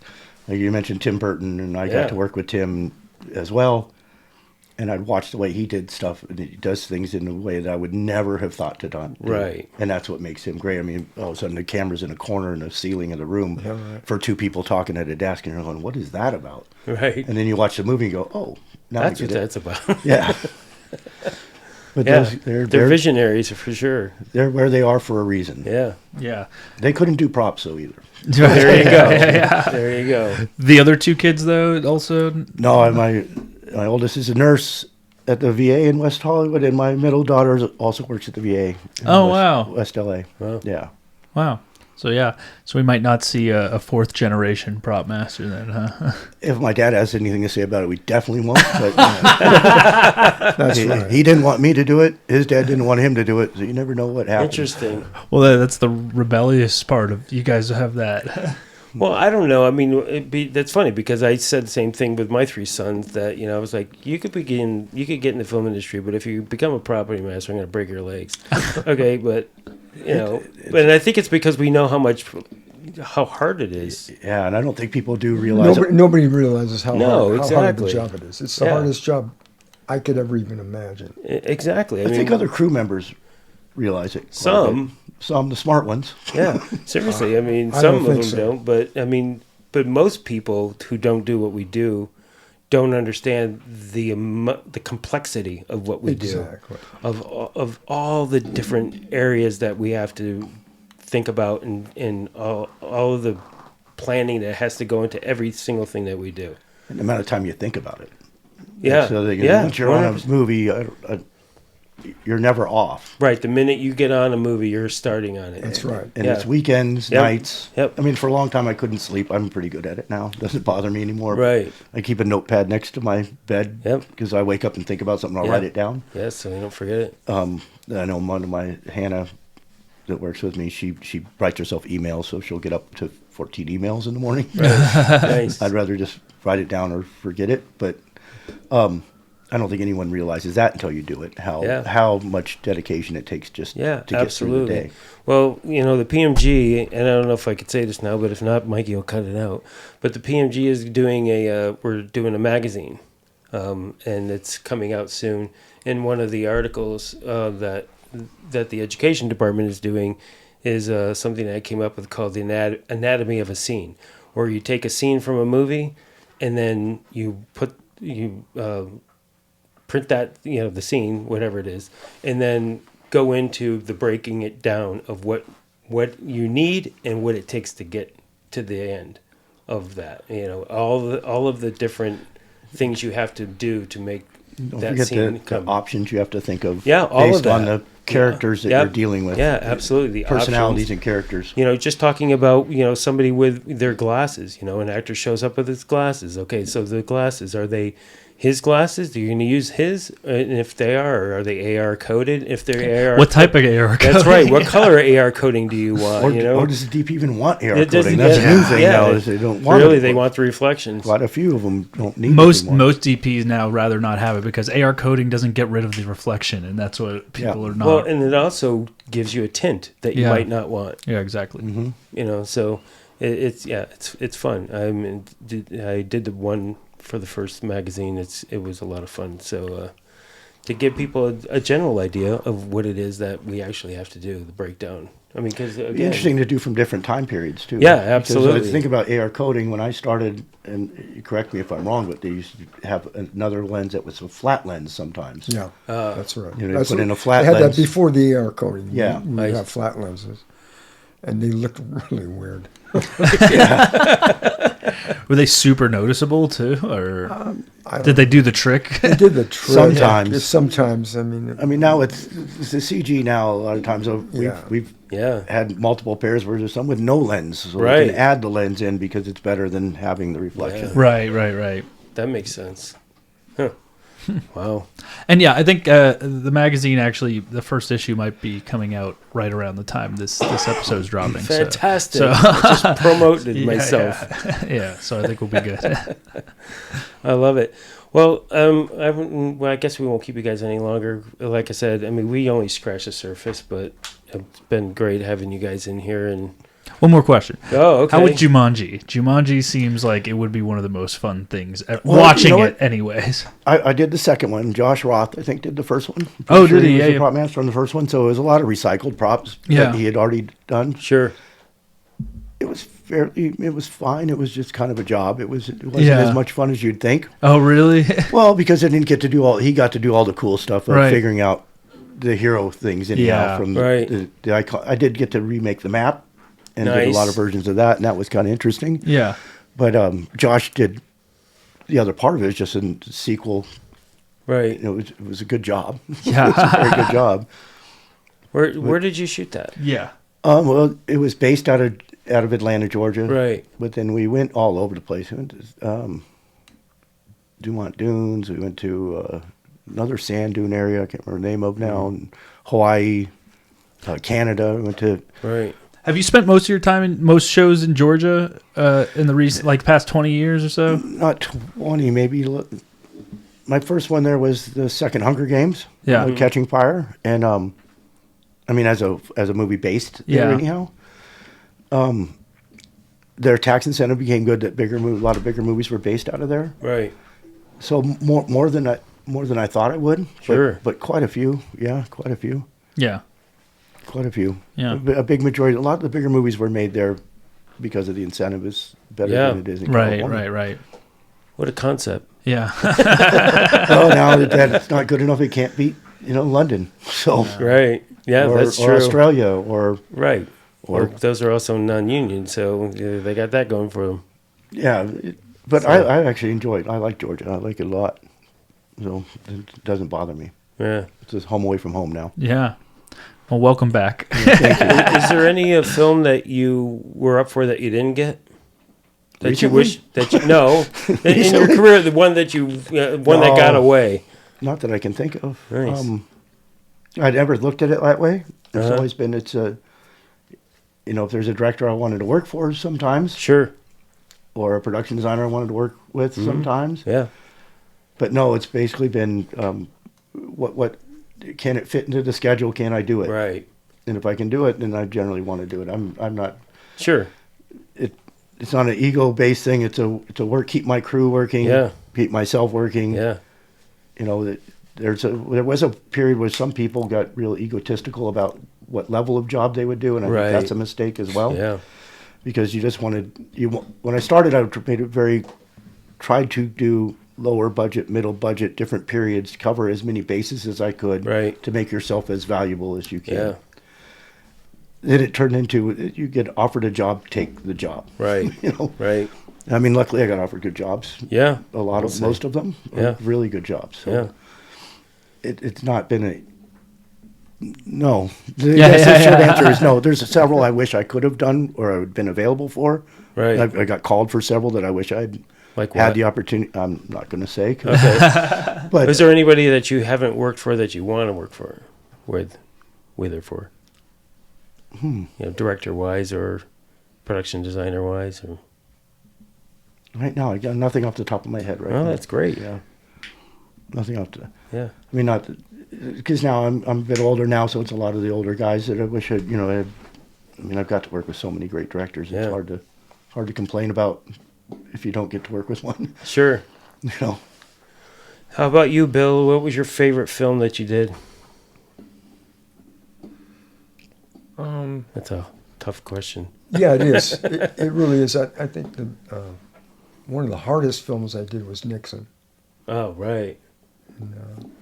Like you mentioned Tim Burton, and I got to work with Tim as well. And I'd watch the way he did stuff, and he does things in a way that I would never have thought to do. Right. And that's what makes him great. I mean, all of a sudden the camera's in a corner in the ceiling of the room for 2 people talking at a desk, and you're going, what is that about? Right. And then you watch the movie and go, oh, now That's I what get it. that's about. Yeah. But Yeah. they're Visionaries for sure. they're where they are for a reason. Yeah. Yeah. They couldn't do props though either. There you go. There you go. The other 2 kids, though, also. No, my oldest is a nurse at the VA in West Hollywood, and my middle daughter also works at the VA. In West LA. Wow. Yeah. Wow. So, yeah. So we might not see a 4th generation prop master then, huh? If my dad has anything to say about it, we definitely won't. But That's right. he didn't want me to do it. His dad didn't want him to do it. So you never know what happens. Interesting. Well, that's the rebellious part of you guys have that. Well, I don't know. I mean, that's funny because I said the same thing with my 3 sons. That I was like, you could get in the film industry, but if you become a property master, I'm going to break your legs. Okay, but but I think it's because we know how hard it is. Yeah, and I don't think people do realize Nobody realizes how hard of exactly. a job it is. It's the hardest job I could ever even imagine. Exactly. I think other crew members realize it. Some, the smart ones. Yeah, seriously. I mean, I some don't of them think so. don't, but most people who don't do what we do don't understand the complexity of what we Exactly. do, of all the different areas that we have to think about, and all of the planning that has to go into every single thing that we do. And the amount of time you think about it. Yeah, So yeah. once you're on a movie, you're never off. Right. The minute you get on a movie, you're starting on it. That's right. And it's weekends, Yep. nights. Yep. I mean, for a long time I couldn't sleep. I'm pretty good at it now. It doesn't bother me anymore. Right. I keep a notepad next to my bed Yep. because I wake up and think about something. I'll Yeah. write it down. Yes, so you don't forget it. I know one of my Hannah that works with me. She writes herself emails, so she'll get up to 14 emails in the morning. Nice. I'd rather just write it down or forget it. But I don't think anyone realizes that until you do it. How much dedication it takes just to get absolutely. through the day. Well, the PMG, and I don't know if I could say this now, but if not, Mikey will cut it out. But the PMG is doing we're doing a magazine, and it's coming out soon. And one of the articles that the education department is doing is something that I came up with called the anatomy of a scene, where you take a scene from a movie, and then you print that, the scene, whatever it is, and then go into the breaking it down of what you need and what it takes to get to the end of that. All of the different things you have to do to make Don't that forget scene the come. options you have to think of Yeah, all based of that. on the characters that Yep. you're dealing with. Yeah, absolutely. The Personalities options. and characters. Just talking about, somebody with their glasses, an actor shows up with his glasses. Okay, so the glasses, are they, his glasses? Are you going to use his? And if they are they AR coded? If they're AR, what type of AR coating? That's right. What color AR coating do you want? Or does the DP even want AR It coating? doesn't- That's yeah, a new thing yeah. now. Is they don't want Really, it. they want the reflections. Quite a few of them don't need Most it anymore. DPs now rather not have it because AR coating doesn't get rid of the reflection, and that's what people are not. Well, and it also gives you a tint that you Yeah. might not want. Yeah, exactly. So it's fun. I did the one for the first magazine. It was a lot of fun. So to give people a general idea of what it is that we actually have to do, the breakdown. I mean, because It'd be interesting to do from different time periods too. Yeah, Because absolutely. I think about AR coating when I started, and you correct me if I'm wrong, but they used to have another lens that was a flat lens sometimes. Yeah, that's right. You know, they That's put what- in a flat They had lens. that before the AR coating. Yeah. we Nice. have flat lenses, and they looked really weird. Were they super noticeable too, or I don't did they do the trick? They did the trick. Sometimes. Yeah, sometimes. I mean, Now it's the CG now. A lot of times Yeah. we've yeah, had multiple pairs where there's some with no lens, so we Right. can add the lens in because it's better than having the reflection. Yeah. Right. that makes sense. Huh. Wow. And yeah, I think the magazine actually, the first issue might be coming out right around the time this episode's dropping. so- Fantastic. So, I just promoted myself. Yeah, so I think we'll be good. I love it. Well, I guess we won't keep you guys any longer. Like I said, I mean, we only scratched the surface, but it's been great having you guys in here. And One more question. oh, okay. How would Jumanji? Jumanji seems like it would be one of the most fun things. Well, Watching you know it, what? anyways. I did the second one. Josh Roth, I think, did the first one. I'm Oh, pretty did he? was Yeah, the yeah. prop master on the first one, so it was a lot of recycled props Yeah. that he had already done. Sure. It was fine. It was just kind of a job. It wasn't Yeah. as much fun as you'd think. Oh, really? Well, because I didn't get to do he got to do all the cool stuff of Right. figuring out the hero things anyhow. Yeah. From Right. the icon. I did get to remake the map and did a lot Nice. of versions of that, and that was kind of interesting. Yeah. But Josh did the other part of it. Is just a sequel. Right. You know, it was a good job. Yeah. It was a very good job. Where did you shoot that? Yeah. Well, it was based out of Atlanta, Georgia. Right. But then we went all over the place. We went to Dumont Dunes. We went to another sand dune area. I can't remember the name of now. And Hawaii, Canada. We went to. Right. Have you spent most of your time in most shows in Georgia in the recent, like past 20 years or so? Not 20, maybe. My first one there was the second Hunger Games. Yeah. Catching Fire, and I mean as a movie based there Yeah. anyhow. Their tax incentive became good. That a lot of bigger movies were based out of there. Right. So more than I thought it would. Sure. But quite a few. Yeah, quite a few. Yeah. Quite a few. Yeah. A big majority. A lot of the bigger movies were made there because of the incentive is better Yeah. than it is in Right, California. right. What a concept. Yeah. Oh, now that it's not good enough, it can't beat London. So Right. Yeah, or, that's or true. Australia or Right. Or Or- those are also non-union, so they got that going for them. yeah. But So- I actually enjoy it. I like Georgia. I like it a lot. So it doesn't bother me. Yeah. It's just home away from home now. Yeah. Well, welcome back. Is there any film that you were up for that you didn't get? That Recently? you wish that you no in your career, the one that you that got No. away. Not that I can think of. Nice. I'd never looked at it that way. It's Uh-huh. always been if there's a director I wanted to work for sometimes, Sure. or a production designer I wanted to work with sometimes. Yeah. But no, it's basically been what can it fit into the schedule? Can I do it? Right. And if I can do it, then I generally want to do it. I'm not. Sure. It's not an ego based thing. It's a work. Keep my crew working. Yeah. Keep myself working. Yeah. There was a period where some people got real egotistical about what level of job they would do, and I Right. think that's a mistake as well. Yeah. Because you just wanted when I started, I made it tried to do lower budget, middle budget, different periods, cover as many bases as I could, Right. to make yourself as valuable as you can. Yeah. Then it turned into you get offered a job, take the job. Right. Right. I mean, luckily I got offered good jobs. Yeah. Most of them, are Yeah. really good jobs. So Yeah. it's not been no. The short answer is no. There's several I wish I could have done or I would been available for. Right. I got called for several that I wish I'd Like what? had the opportunity. I'm not going to say. Okay. But is there anybody that you haven't worked for that you want to work for, with or for? You know, director-wise or production designer-wise? Or? Right now, I got nothing off the top of my head right now. Oh, that's great. Yeah. Nothing off the... Yeah. I mean, not... Because now I'm a bit older now, so it's a lot of the older guys that I wish I'd, you know... I've got to work with so many great directors. It's hard to complain about if you don't get to work with one. Sure. You know. How about you, Bill? What was your favorite film that you did? That's a tough question. Yeah, it is. It really is. I think one of the hardest films I did was Nixon. Oh, right. And,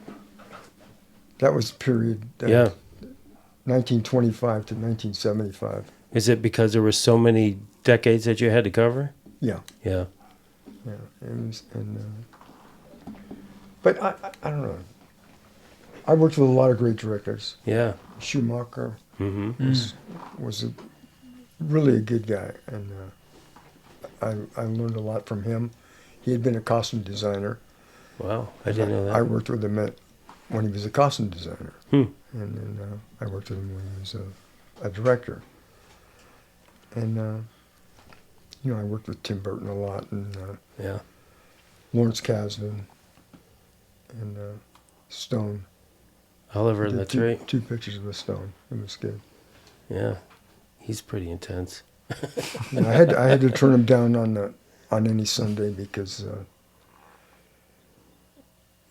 that was the period. 1925 to 1975. Is it because there were so many decades that you had to cover? Yeah. Yeah. Yeah. It was, but I don't know. I worked with a lot of great directors. Yeah. Schumacher Mm-hmm. was really a good guy, and I learned a lot from him. He had been a costume designer. Wow, I didn't know that. I worked with him when he was a costume designer, and then I worked with him when he was a director. And I worked with Tim Burton a lot, and Lawrence Kasdan, and Stone. Oliver, that's right. 2 pictures with Stone. It was good. Yeah, he's pretty intense. I had to turn him down on any Sunday because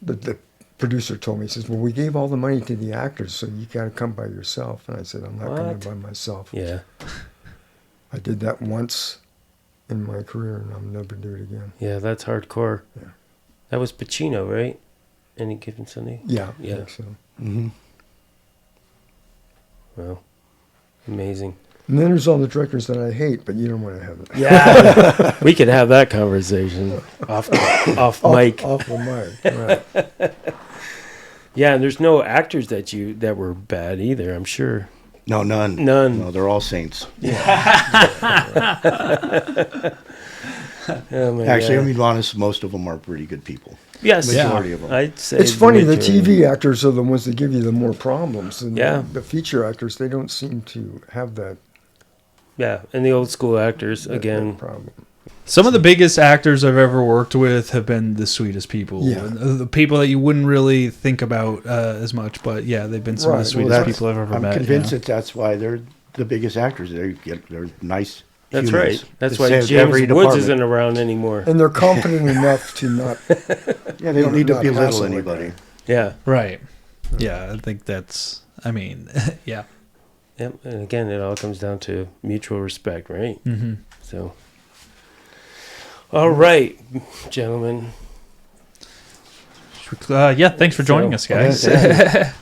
the producer told me, he says, well, we gave all the money to the actors, so you got to come by yourself. And I said, I'm not coming by myself. Yeah. I did that once in my career, and I'll never do it again. Yeah, that's hardcore. Yeah. That was Pacino, right? Any Given Sunday? Yeah. Yeah. I think so. Mm-hmm. Well, amazing. And then there's all the directors that I hate, but you don't want to have it. Yeah. We could have that conversation off mic. Off the mic, right. Yeah, and there's no actors that were bad either, I'm sure. No, none. No, they're all saints. Yeah. Oh, actually, I'm being honest, most of them are pretty good people. Yes. Majority of them. I'd say It's funny, the majority. TV actors are the ones that give you the more problems. And Yeah. the feature actors, they don't seem to have that Yeah, and the old school actors, that again. problem. Some of the biggest actors I've ever worked with have been the sweetest people. Yeah. And the people that you wouldn't really think about as much, but yeah, they've been some of the Right. sweetest people I've ever met. I'm convinced you know? that that's why they're the biggest actors. They're nice. That's humans. right. That's They why save James every Woods department. isn't around anymore. And they're confident enough to not. Yeah, they don't need to not belittle hassle anybody. anybody. Yeah. Right. Yeah, I think that's, I mean, yeah. Yep. And again, it all comes down to mutual respect, right? Mm-hmm. So, all right, gentlemen. Yeah, thanks for joining us, guys.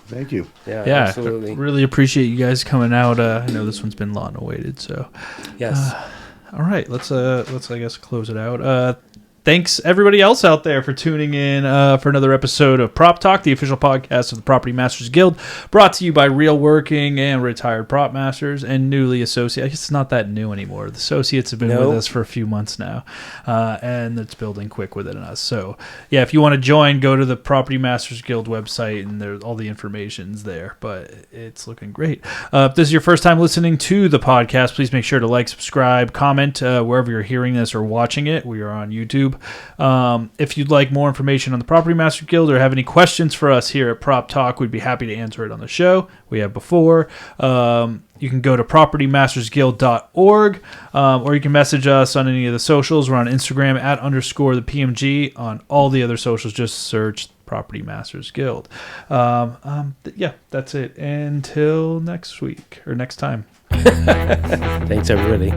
Thank you. Yeah, Yeah, absolutely. really appreciate you guys coming out. I know this one's been long awaited, so Yes. all right, let's I guess close it out. Thanks everybody else out there for tuning in for another episode of Prop Talk, the official podcast of the Property Masters Guild, brought to you by real working and retired prop masters and newly associates. I guess it's not that new anymore. The associates have been with us for a few months now, and it's building quick within us. So yeah, if you want to join, go to the Property Masters Guild website, and there's all the information's there. But it's looking great. If this is your first time listening to the podcast, please make sure to like, subscribe, comment wherever you're hearing this or watching it. We are on YouTube. If you'd like more information on the Property Master Guild or have any questions for us here at Prop Talk, we'd be happy to answer it on the show. We have before. You can go to propertymastersguild.org, or you can message us on any of the socials. We're on Instagram @_the PMG. On all the other socials, just search Property Masters Guild. Yeah, that's it. Until next week or next time. Thanks, everybody.